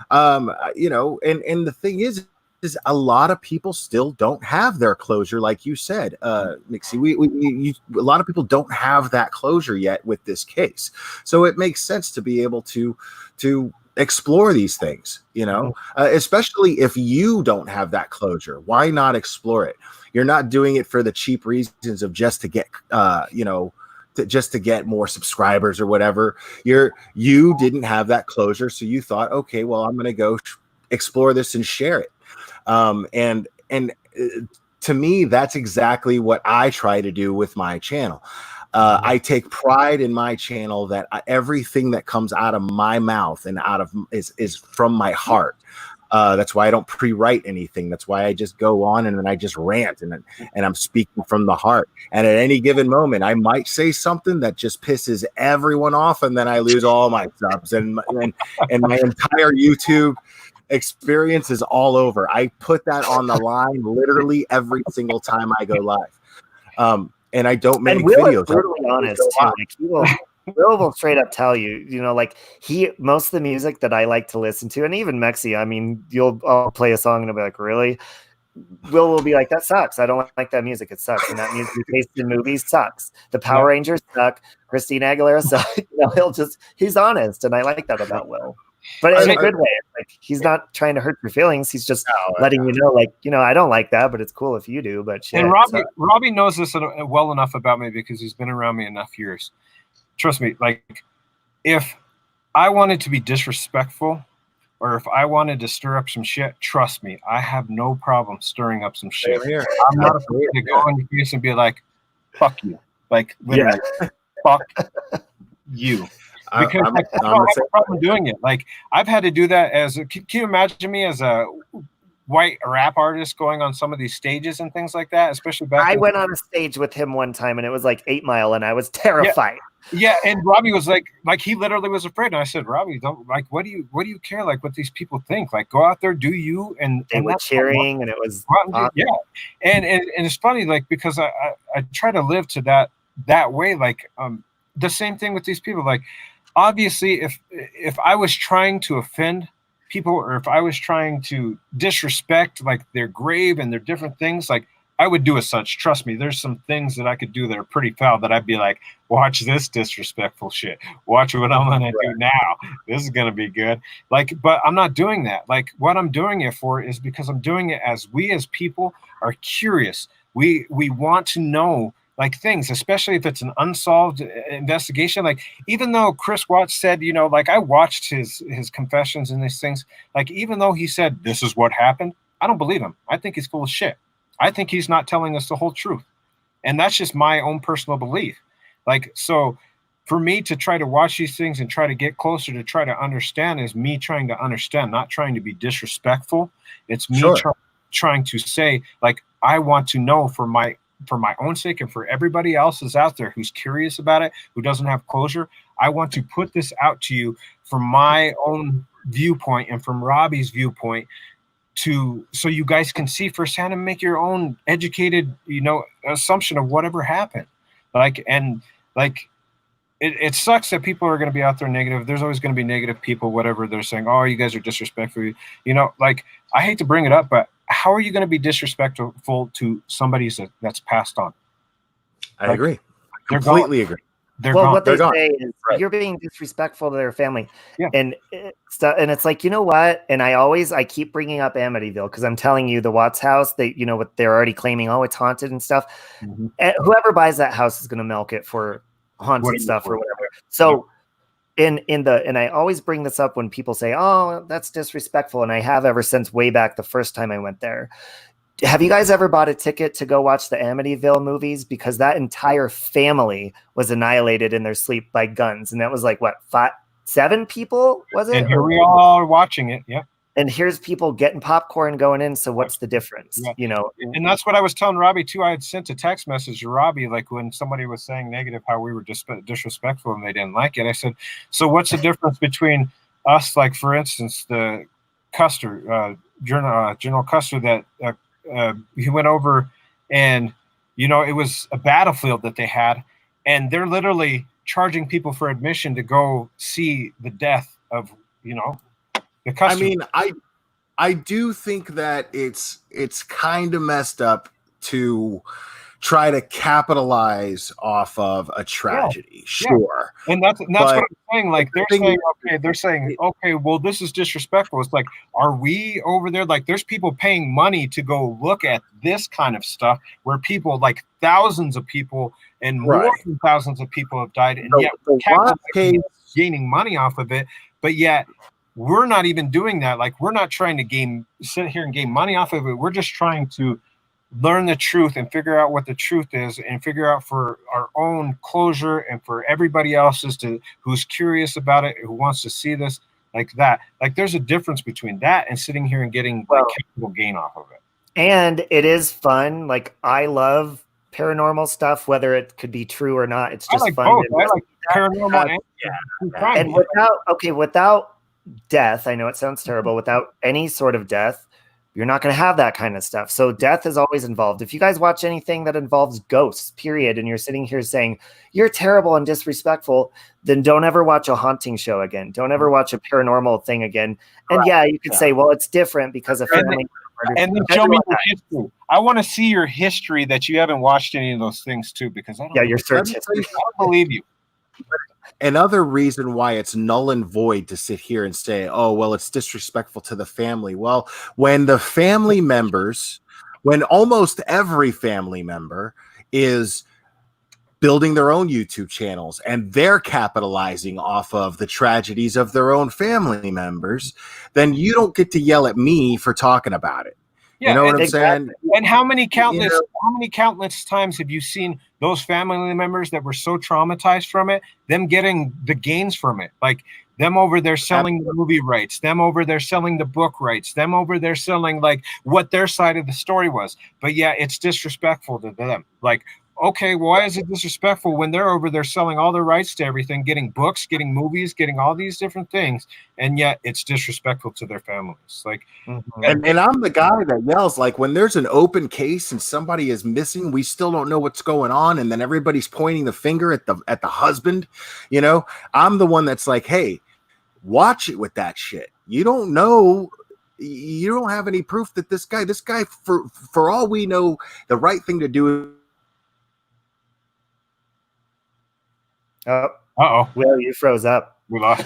And the thing is a lot of people still don't have their closure, like you said, Mixie. A lot of people don't have that closure yet with this case, so it makes sense to be able to explore these things. Especially if you don't have that closure, why not explore it? You're not doing it for the cheap reasons of just to get just to get more subscribers or whatever. You didn't have that closure, so you thought, okay, well, I'm going to go explore this and share it. And to me, that's exactly what I try to do with my channel. I take pride in my channel that everything that comes out of my mouth and is from my heart. That's why I don't pre-write anything. That's why I just go on and then I just rant and I'm speaking from the heart. And at any given moment, I might say something that just pisses everyone off, and then I lose all my subs and my entire YouTube experience is all over. I put that on the line literally every single time I go live. And I don't make videos. Is brutally honest too. Like, Will will straight up tell you, most of the music that I like to listen to, and even Mexi, I mean, I'll play a song and I'll be like, really? Will be like, that sucks. I don't like that music. It sucks. And that music taste in movies sucks. The Power Rangers suck. Christina Aguilera sucks. He's honest. And I like that about Will. But in a good way. Like, he's not trying to hurt your feelings. He's just letting you know, like, I don't like that, but it's cool if you do. But shit. And Robbie knows this well enough about me because he's been around me enough years. Trust me, like, if I wanted to be disrespectful or if I wanted to stir up some shit, trust me, I have no problem stirring up some shit. I'm not afraid to go on your face and be like, fuck you. Like, literally, fuck you. Because I don't have a problem doing it. Like, I've had to do that can you imagine me as a white rap artist going on some of these stages and things like that, especially back I went on a stage with him one time and it was like 8 Mile and I was terrified. Yeah, and Robbie was like he literally was afraid. And I said, Robbie, don't, like, what do you care, like, what these people think? Like, go out there, do you. And they were cheering and it was awesome. And it's funny, like, because I try to live to that way. Like, the same thing with these people. Like, obviously, if I was trying to offend people or if I was trying to disrespect, like, their grave and their different things, like, I would do as such. Trust me, there's some things that I could do that are pretty foul that I'd be like, watch this disrespectful shit. Watch what I'm going to do now. This is going to be good. Like, but I'm not doing that. Like, what I'm doing it for is because I'm doing it as we as people are curious. We want to know, like, things, especially if it's an unsolved investigation. Like, even though Chris Watts said, like, I watched his confessions and these things, like, even though he said this is what happened, I don't believe him. I think he's full of shit. I think he's not telling us the whole truth. And that's just my own personal belief. Like, so for me to try to watch these things and try to get closer to try to understand is me trying to understand, not trying to be disrespectful. It's me trying to say, like, I want to know for my own sake and for everybody else is out there who's curious about it, who doesn't have closure. I want to put this out to you from my own viewpoint and from Robbie's viewpoint, so you guys can see firsthand and make your own educated, assumption of whatever happened. It sucks that people are going to be out there negative. There's always going to be negative people, whatever they're saying. Oh, you guys are disrespectful. Like, I hate to bring it up, but how are you going to be disrespectful to somebody that's passed on? I agree. Completely agree. What they say is you're being disrespectful to their family. Yeah. And it's like, you know what? And I keep bringing up Amityville because I'm telling you, the Watts house, what they're already claiming, oh, it's haunted and stuff. Mm-hmm. And whoever buys that house is going to milk it for haunted stuff or whatever. So and I always bring this up when people say, oh, that's disrespectful. And I have ever since way back the first time I went there. Have you guys ever bought a ticket to go watch the Amityville movies? Because that entire family was annihilated in their sleep by guns. And that was like, what, 7 people, was it? And here we all are watching it, yeah. And here's people getting popcorn going in, so what's the difference? Yeah. And that's what I was telling Robbie, too. I had sent a text message to Robbie, like, when somebody was saying negative, how we were disrespectful and they didn't like it. I said, so what's the difference between us, like, for instance, the Custer, General Custer that he went over and, it was a battlefield that they had, and they're literally charging people for admission to go see the death of, the Custer. I mean, I do think that it's kind of messed up to try to capitalize off of a tragedy. Sure. And that's what I'm saying. Like, they're saying, okay, well, this is disrespectful. It's like, are we over there? Like, there's people paying money to go look at this kind of stuff where people, like, thousands of people and more than thousands of people have died. And yet we're gaining money off of it. But yet we're not even doing that. Like, we're not trying to sit here and gain money off of it. We're just trying to learn the truth and figure out what the truth is and figure out for our own closure and for everybody else's who's curious about it, who wants to see this, like that. Like, there's a difference between that and sitting here and getting capital gain off of it. And it is fun. Like, I love paranormal stuff, whether it could be true or not. It's just fun. I like paranormal and without death, I know it sounds terrible, without any sort of death, you're not going to have that kind of stuff. So death is always involved. If you guys watch anything that involves ghosts, period, and you're sitting here saying you're terrible and disrespectful, then don't ever watch a haunting show again. Don't ever watch a paranormal thing again. And you could say, well, it's different because a family And then show me your history. I want to see your history that you haven't watched any of those things too, because I don't. Your search history. I don't believe you. Another reason why it's null and void to sit here and say, oh, well, it's disrespectful to the family. Well, when the family members, when almost every family member is building their own YouTube channels and they're capitalizing off of the tragedies of their own family members, then you don't get to yell at me for talking about it. Yeah, you know what I'm saying? And how many countless times have you seen those family members that were so traumatized from it, them getting the gains from it? Like them over there selling the movie rights, them over there selling the book rights, them over there selling like what their side of the story was. But yeah, it's disrespectful to them. Like, okay, why is it disrespectful when they're over there selling all their rights to everything, getting books, getting movies, getting all these different things, and yet it's disrespectful to their families? Like, and I'm the guy that yells, like, when there's an open case and somebody is missing, we still don't know what's going on, and then everybody's pointing the finger at the husband. You know, I'm the one that's like, hey, watch it with that shit. You don't know. You don't have any proof that this guy, for all we know, the right thing to do. Oh, Will, you froze up. We lost.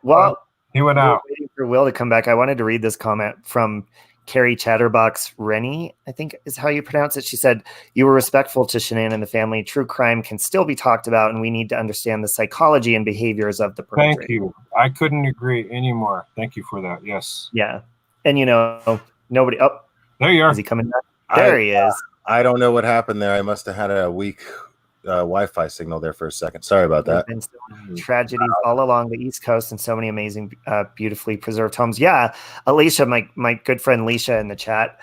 Well, he went out. Waiting for Will to come back. I wanted to read this comment from Carrie Chatterbox Rennie, I think is how you pronounce it. She said, "You were respectful to Shanann and the family. True crime can still be talked about, and we need to understand the psychology and behaviors of the perpetrator." Thank you. I couldn't agree anymore. Thank you for that. Yes. Yeah. And, nobody... Oh, there you are. Is he coming back? There he is. I don't know what happened there. I must have had a weak Wi-Fi signal there for a second. Sorry about that. There's been tragedies all along the East Coast and so many amazing, beautifully preserved homes. Yeah, Alicia, my good friend Alicia in the chat,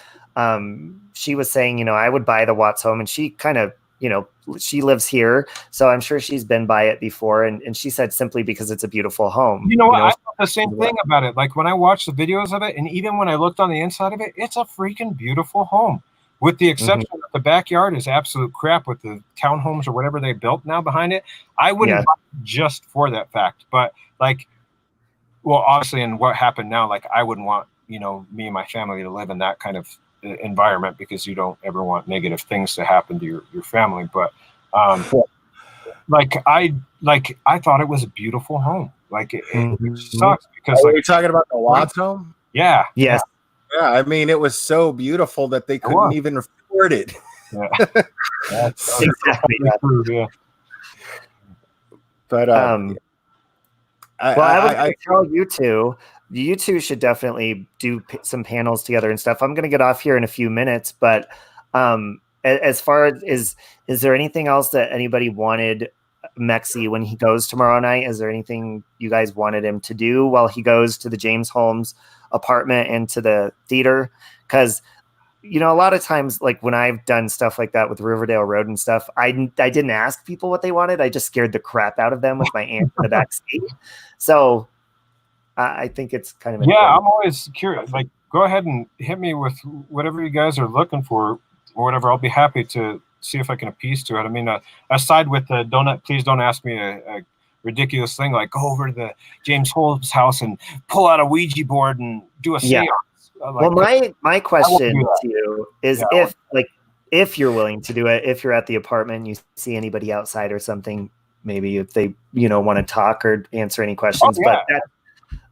she was saying, I would buy the Watts home, and she kind of, she lives here, so I'm sure she's been by it before, and she said simply because it's a beautiful home. I thought the same thing about it. Like when I watched the videos of it, and even when I looked on the inside of it, it's a freaking beautiful home. With the exception that the backyard is absolute crap with the townhomes or whatever they built now behind it. I wouldn't buy it just for that fact. But obviously, in what happened now, like I wouldn't want, me and my family to live in that kind of environment, because you don't ever want negative things to happen to your family. But I thought it was a beautiful home. Like it sucks because you're talking about the Watts home? Yeah. Yes. Yeah, I mean, it was so beautiful that they couldn't even afford it. Yeah. That's exactly true. Yeah. But I would tell you two should definitely do some panels together and stuff. I'm going to get off here in a few minutes, but as far as is there anything else that anybody wanted Mexi when he goes tomorrow night? Is there anything you guys wanted him to do while he goes to the James Holmes apartment and to the theater? Because a lot of times, like when I've done stuff like that with Riverdale Road and stuff, I didn't ask people what they wanted. I just scared the crap out of them with my aunt in the back seat. So I think it's kind of important. I'm always curious. Like, go ahead and hit me with whatever you guys are looking for or whatever. I'll be happy to see if I can appease to it. I mean, aside with the please don't ask me a ridiculous thing like go over to the James Holmes house and pull out a Ouija board and do a seance. Well, my question to you is if you're willing to do it, if you're at the apartment and you see anybody outside or something, maybe if they want to talk or answer any questions. But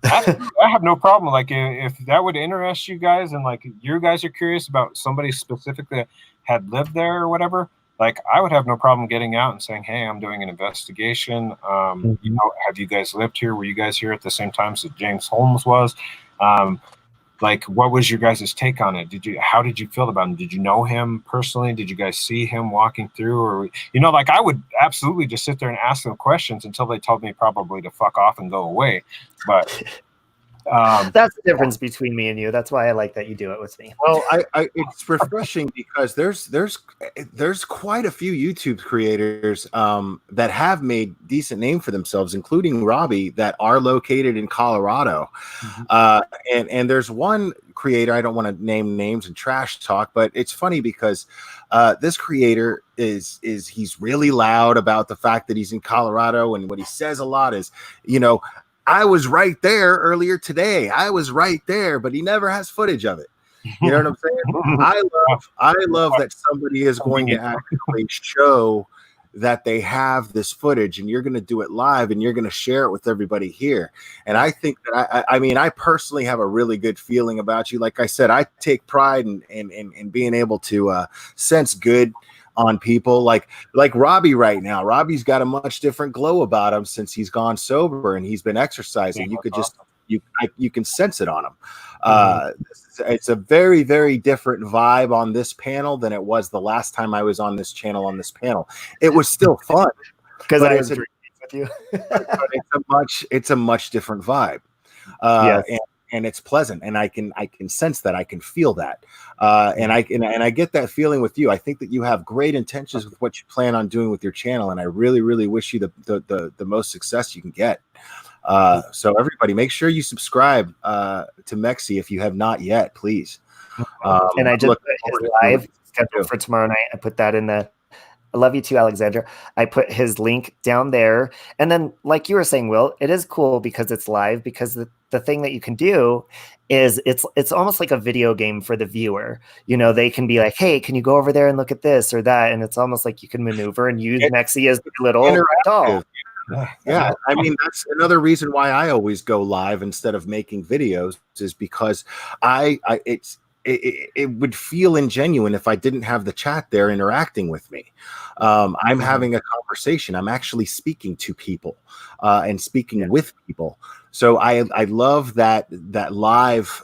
I have no problem. Like if that would interest you guys, and like you guys are curious about somebody specifically that had lived there or whatever, like I would have no problem getting out and saying, hey, I'm doing an investigation. Have you guys lived here? Were you guys here at the same time as James Holmes was? Like, what was your guys' take on it? How did you feel about him? Did you know him personally? Did you guys see him walking through? Or, I would absolutely just sit there and ask them questions until they told me probably to fuck off and go away. But that's the difference between me and you. That's why I like that you do it with me. Well, it's refreshing because there's quite a few YouTube creators that have made decent name for themselves, including Robbie, that are located in Colorado. And there's one creator, I don't want to name names and trash talk, but it's funny because this creator he's really loud about the fact that he's in Colorado, and what he says a lot is, I was right there earlier today. I was right there, but he never has footage of it. You know what I'm saying? I love that somebody is going to actually show that they have this footage, and you're going to do it live, and you're going to share it with everybody here. And I think that I mean, I personally have a really good feeling about you. Like I said, I take pride in being able to sense good on people like Robbie right now. Robbie's got a much different glow about him since he's gone sober and he's been exercising. You could just you can sense it on him. It's a very, very different vibe on this panel than it was the last time I was on this channel on this panel. It was still fun because I was with you. But it's a much different vibe. Yes. And it's pleasant, and I can sense that, I can feel that, and I get that feeling with you. I think that you have great intentions with what you plan on doing with your channel, and I really, really wish you the most success you can get. So everybody, make sure you subscribe to Mexi if you have not yet, please. And I just put his live scheduled for tomorrow night. I put that in the. I love you too, Alexandra. I put his link down there. And then, like you were saying, Will, it is cool because it's live, because the thing that you can do is it's almost like a video game for the viewer. You know, they can be like, hey, can you go over there and look at this or that? And it's almost like you can maneuver and use Mexi as the little doll. Yeah, I mean, that's another reason why I always go live instead of making videos, is because it would feel ingenuine if I didn't have the chat there interacting with me. I'm having a conversation. I'm actually speaking to people and speaking with people. So I love that live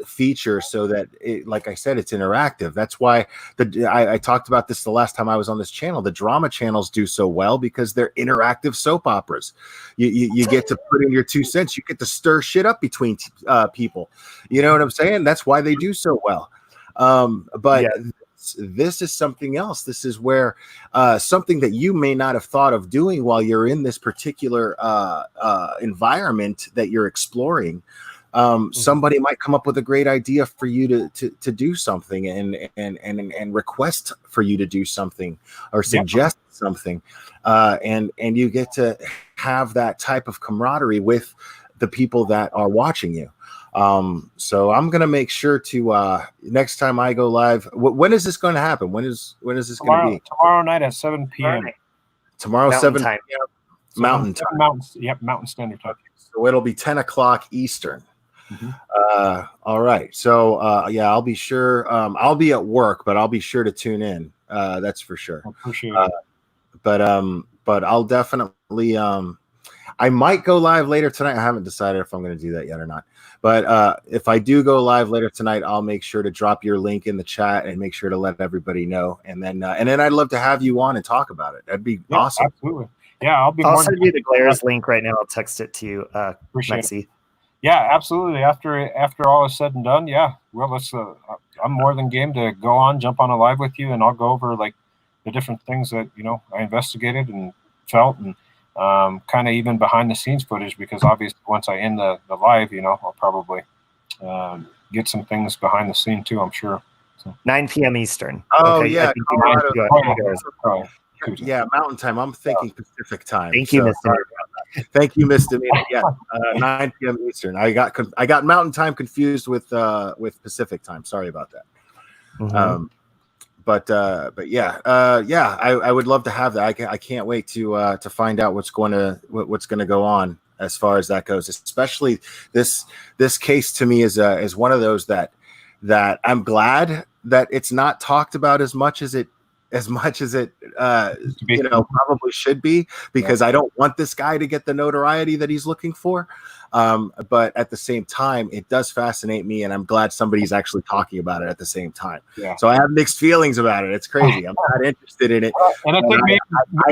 feature, so that like I said, it's interactive. That's why I talked about this the last time I was on this channel. The drama channels do so well because they're interactive soap operas. You get to put in your 2 cents. You get to stir shit up between people. You know what I'm saying? That's why they do so well. But this is something else. This is where something that you may not have thought of doing while you're in this particular environment that you're exploring. Somebody might come up with a great idea for you to do something and request for you to do something or suggest something. And you get to have that type of camaraderie with the people that are watching you. So I'm going to make sure to, next time I go live, when is this going to happen? When is this going to be? Tomorrow night at 7 p.m. Tomorrow, Mountain 7 time. p.m. Mountain time. Mountain Standard Time. So it'll be 10 o'clock Eastern. All right. So, I'll be sure. I'll be at work, but I'll be sure to tune in. That's for sure. I appreciate it. But I'll definitely, I might go live later tonight. I haven't decided if I'm going to do that yet or not. But if I do go live later tonight, I'll make sure to drop your link in the chat and make sure to let everybody know. And then I'd love to have you on and talk about it. That'd be awesome. Absolutely. Yeah, I'll send you the Glares link right now. I'll text it to you, Mexi. Yeah, absolutely. After all is said and done, well, let's. I'm more than game to go on, jump on a live with you, and I'll go over like the different things that I investigated and felt, and kind of even behind the scenes footage, because obviously once I end the live, I'll probably get some things behind the scene too, I'm sure. So. 9 p.m. Eastern. Oh, okay, yeah. Yeah, Mountain time. I'm thinking Pacific time. Thank you, Mr. Thank you, Mr. Yeah, 9 p.m. Eastern. I got Mountain time confused with Pacific time. Sorry about that. But I would love to have that. I can't wait to find out what's going to go on as far as that goes. Especially this case to me is one of those that I'm glad that it's not talked about as much as it probably should be, because I don't want this guy to get the notoriety that he's looking for. But at the same time, it does fascinate me, and I'm glad somebody's actually talking about it at the same time. Yeah. So I have mixed feelings about it. It's crazy. I'm not interested in it. And I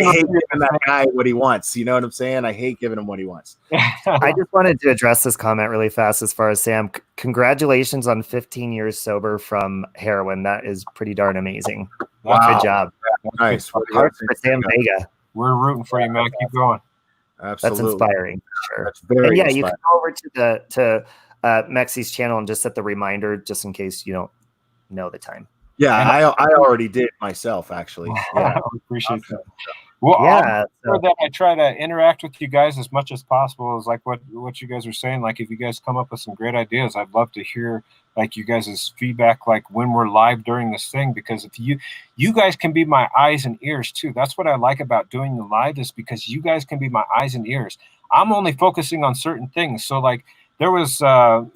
hate giving that guy what he wants. You know what I'm saying? I hate giving him what he wants. I just wanted to address this comment really fast as far as Sam. Congratulations on 15 years sober from heroin. That is pretty darn amazing. Wow. Good job. Nice. For Sam Vega. We're rooting for you, man. Keep going. Absolutely. That's inspiring. Sure. That's very inspiring. You can go over to Mexi's channel and just set the reminder just in case you don't know the time. Yeah, And I already did myself, actually. Yeah. I appreciate that. Well, Yeah, that I try to interact with you guys as much as possible. Is like what you guys are saying. Like, if you guys come up with some great ideas, I'd love to hear like you guys' feedback, like when we're live during this thing. Because if you guys can be my eyes and ears too. That's what I like about doing the live, is because you guys can be my eyes and ears. I'm only focusing on certain things. So like, there was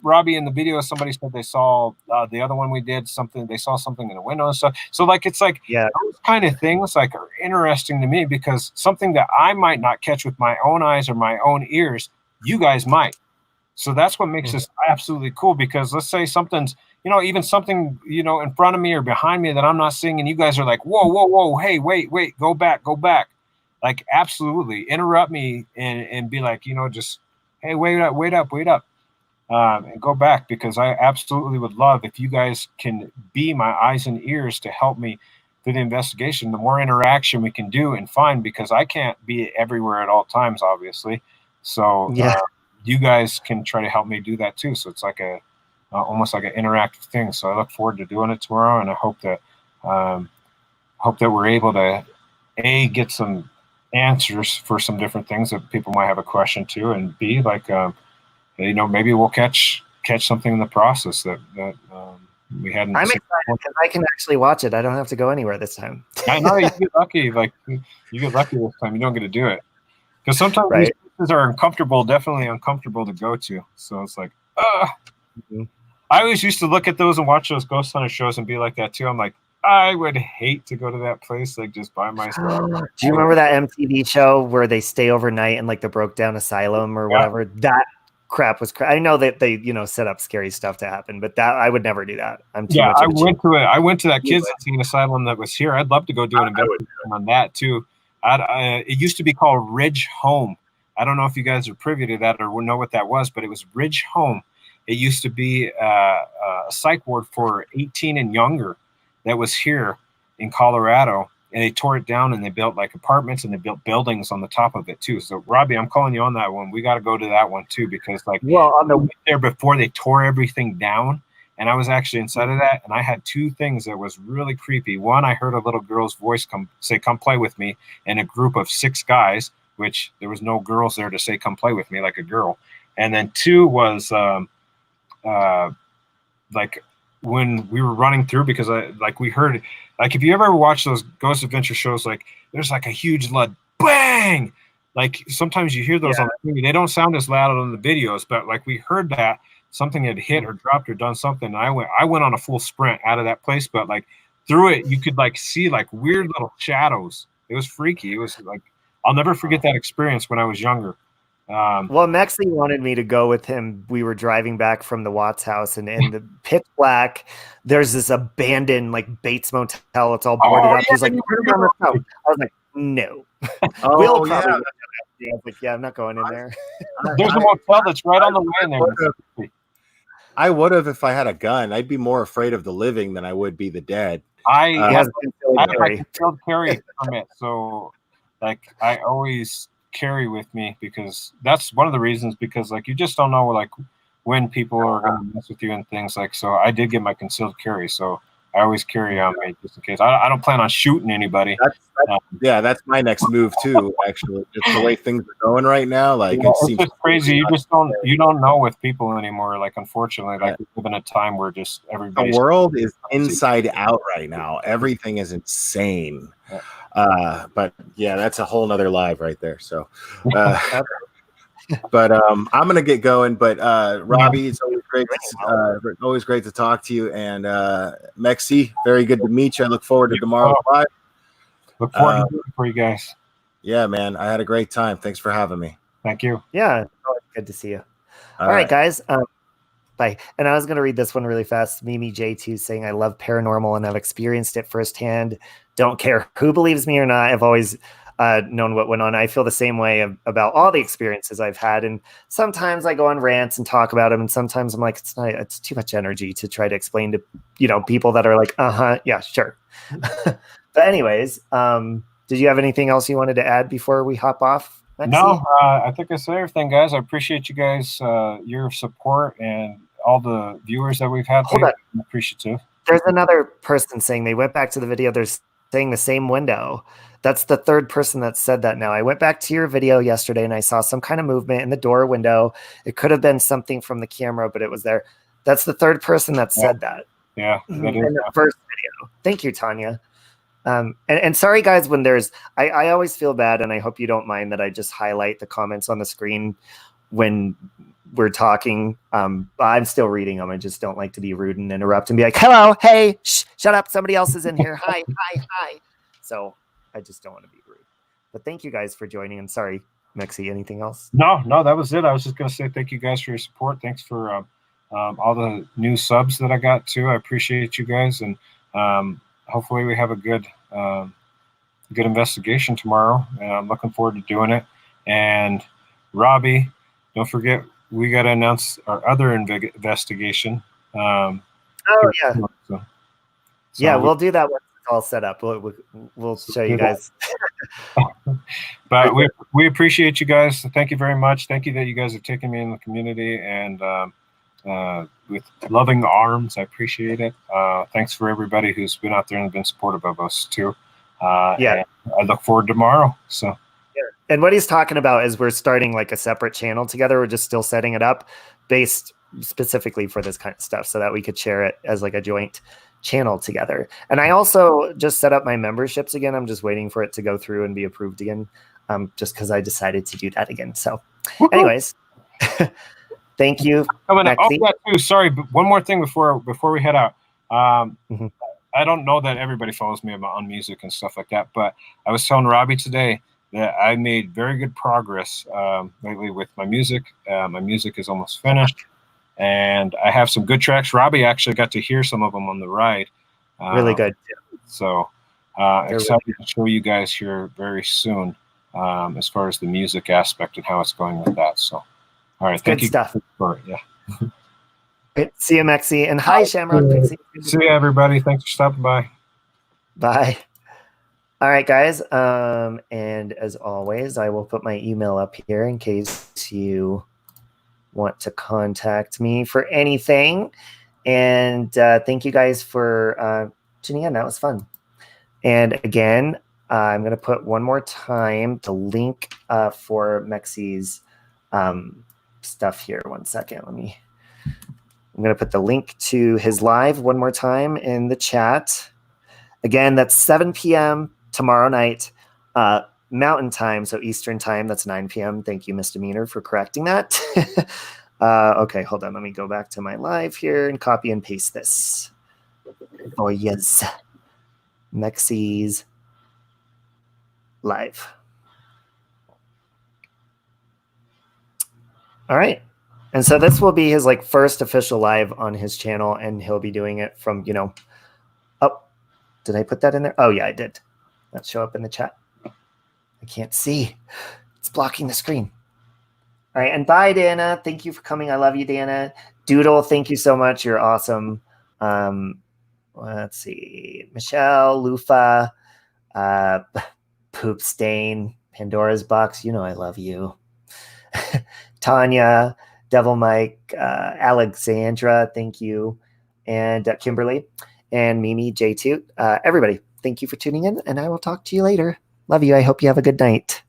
Robbie in the video. Somebody said they saw the other one we did something. They saw something in the window and stuff. So like, it's like, yeah, those kind of things like are interesting to me, because something that I might not catch with my own eyes or my own ears, you guys might. So that's what makes this absolutely cool. Because let's say something's, even something, in front of me or behind me that I'm not seeing, and you guys are like, whoa, whoa, whoa, hey, wait, go back. Like, absolutely interrupt me and be like, just, hey, wait up. And go back, because I absolutely would love if you guys can be my eyes and ears to help me through the investigation. The more interaction we can do and find, because I can't be everywhere at all times, obviously. So yeah. You guys can try to help me do that too. So it's like a almost like an interactive thing. So I look forward to doing it tomorrow, and I hope that we're able to get some answers for some different things that people might have a question to, and B, like maybe we'll catch something in the process that we hadn't. I'm excited because I can actually watch it. I don't have to go anywhere this time. I know, you get lucky. Like, you get lucky this time. You don't get to do it, because sometimes Right. these places are definitely uncomfortable to go to. So it's like, I always used to look at those and watch those ghost hunter shows and be like that too. I'm like, I would hate to go to that place, like, just by myself. Do you remember that MTV show where they stay overnight in like the broke down asylum or whatever? That crap was I know that they set up scary stuff to happen, but that I would never do that. I'm too much of a I went to that kids insane asylum that was here. I'd love to go do an investigation on that too. It used to be called Ridge Home. I don't know if you guys are privy to that or know what that was, but it was Ridge Home. It used to be a psych ward for 18 and younger that was here in Colorado. And they tore it down, and they built like apartments, and they built buildings on the top of it too. So Robbie, I'm calling you on that one. We got to go to that one too, because like, on the way there before they tore everything down, and I was actually inside of that, and I had two things that was really creepy. One, I heard a little girl's voice say, "Come play with me," and a group of 6 guys, which there was no girls there to say, "Come play with me," like a girl. And then 2 was like when we were running through, because we heard, like, if you ever watch those ghost adventure shows, like there's like a huge loud bang. Like sometimes you hear those on the TV. They don't sound as loud on the videos, but like we heard that something had hit or dropped or done something. And I went on a full sprint out of that place, but like through it, you could like see like weird little shadows. It was freaky. It was like, I'll never forget that experience when I was younger. Well, Mexley wanted me to go with him. We were driving back from the Watts house, and in the pitch black, there's this abandoned like Bates Motel. It's all boarded up. He's like, I was like, no. We'll probably. I was like, yeah, I'm not going in there. There's a motel that's right on the way in there. I would have if I had a gun. I'd be more afraid of the living than I would be the dead. I have a concealed carry permit, so like I always carry with me, because that's one of the reasons, because like you just don't know like when people are going to mess with you and things like. So I did get my concealed carry, so I always carry on me just in case. I don't plan on shooting anybody. That's my next move too. Actually, just the way things are going right now, like it's just crazy. You don't know with people anymore. Like, unfortunately, like we live in a time where just everybody. The world is inside out right now. Everything is insane. But yeah, that's a whole nother live right there. So, but I'm gonna get going. But Robbie, it's always great to talk to you. And Mexi, very good to meet you. I look forward to tomorrow's live. Look forward to doing it for you guys. Yeah, man, I had a great time. Thanks for having me. Thank you. Yeah, good to see you. All right, guys. Bye. And I was going to read this one really fast. Mimi J2 saying, I love paranormal and I've experienced it firsthand. Don't care who believes me or not. I've always known what went on. I feel the same way about all the experiences I've had. And sometimes I go on rants and talk about them. And sometimes I'm like, it's too much energy to try to explain to, people that are like, yeah, sure. But anyways, did you have anything else you wanted to add before we hop off? Lexi? No, I think I said everything, guys. I appreciate you guys, your support, and all the viewers that we've had. I'm appreciative. There's another person saying they went back to the video. They're saying the same window. That's the third person that said that now. I went back to your video yesterday and I saw some kind of movement in the door window. It could have been something from the camera, but it was there. That's the third person that said that. Yeah. That is, in the first video. Thank you, Tanya. And sorry, guys, when there's, I always feel bad, and I hope you don't mind that I just highlight the comments on the screen when we're talking. I'm still reading them. I just don't like to be rude and interrupt and be like, hello, hey, shut up. Somebody else is in here. Hi. So I just don't want to be rude. But thank you guys for joining. And sorry, Mexi, anything else? No, that was it. I was just going to say thank you guys for your support. Thanks for all the new subs that I got too. I appreciate you guys. And hopefully we have a good investigation tomorrow. And I'm looking forward to doing it. And Robbie, don't forget, we got to announce our other investigation. Yeah. Yeah, we'll do that once it's all set up. We'll show you guys. But we appreciate you guys. Thank you very much. Thank you that you guys have taken me in the community and with loving arms. I appreciate it. Thanks for everybody who's been out there and been supportive of us too. Yeah, I look forward to tomorrow. So. And what he's talking about is we're starting like a separate channel together. We're just still setting it up based specifically for this kind of stuff so that we could share it as like a joint channel together. And I also just set up my memberships again. I'm just waiting for it to go through and be approved again, just because I decided to do that again. So anyways, thank you. Oh, yeah, too. Sorry, but one more thing before we head out. I don't know that everybody follows me on music and stuff like that, but I was telling Robbie today that I made very good progress lately with my music. My music is almost finished, and I have some good tracks. Robbie actually got to hear some of them on the ride. Really good. So excited to show you guys here very soon as far as the music aspect and how it's going with that. So, all right. Thank you. Good stuff. Yeah. See you, Mexi. And hi, Shamrock Pixie. See you, everybody. Thanks for stopping by. Bye. All right, guys. And as always, I will put my email up here in case you want to contact me for anything. And thank you guys for tuning in. That was fun. And again, I'm going to put one more time the link for Mexi's stuff here. 1 second. I'm going to put the link to his live one more time in the chat. Again, that's 7 p.m. tomorrow night, Mountain Time, so Eastern Time. That's 9 p.m. Thank you, Misdemeanor, for correcting that. Okay, hold on. Let me go back to my live here and copy and paste this. Oh, yes. Mexi's live. All right. And so this will be his like first official live on his channel, and he'll be doing it from, oh, did I put that in there? Oh, yeah, I did. Let's show up in the chat. I can't see. It's blocking the screen. All right. And bye, Dana. Thank you for coming. I love you, Dana. Doodle, thank you so much. You're awesome. Let's see. Michelle, Lufa, Poop Stain, Pandora's Box. I love you. Tanya, Devil Mike, Alexandra, thank you. And Kimberly and Mimi, J2. Everybody, thank you for tuning in, and I will talk to you later. Love you. I hope you have a good night.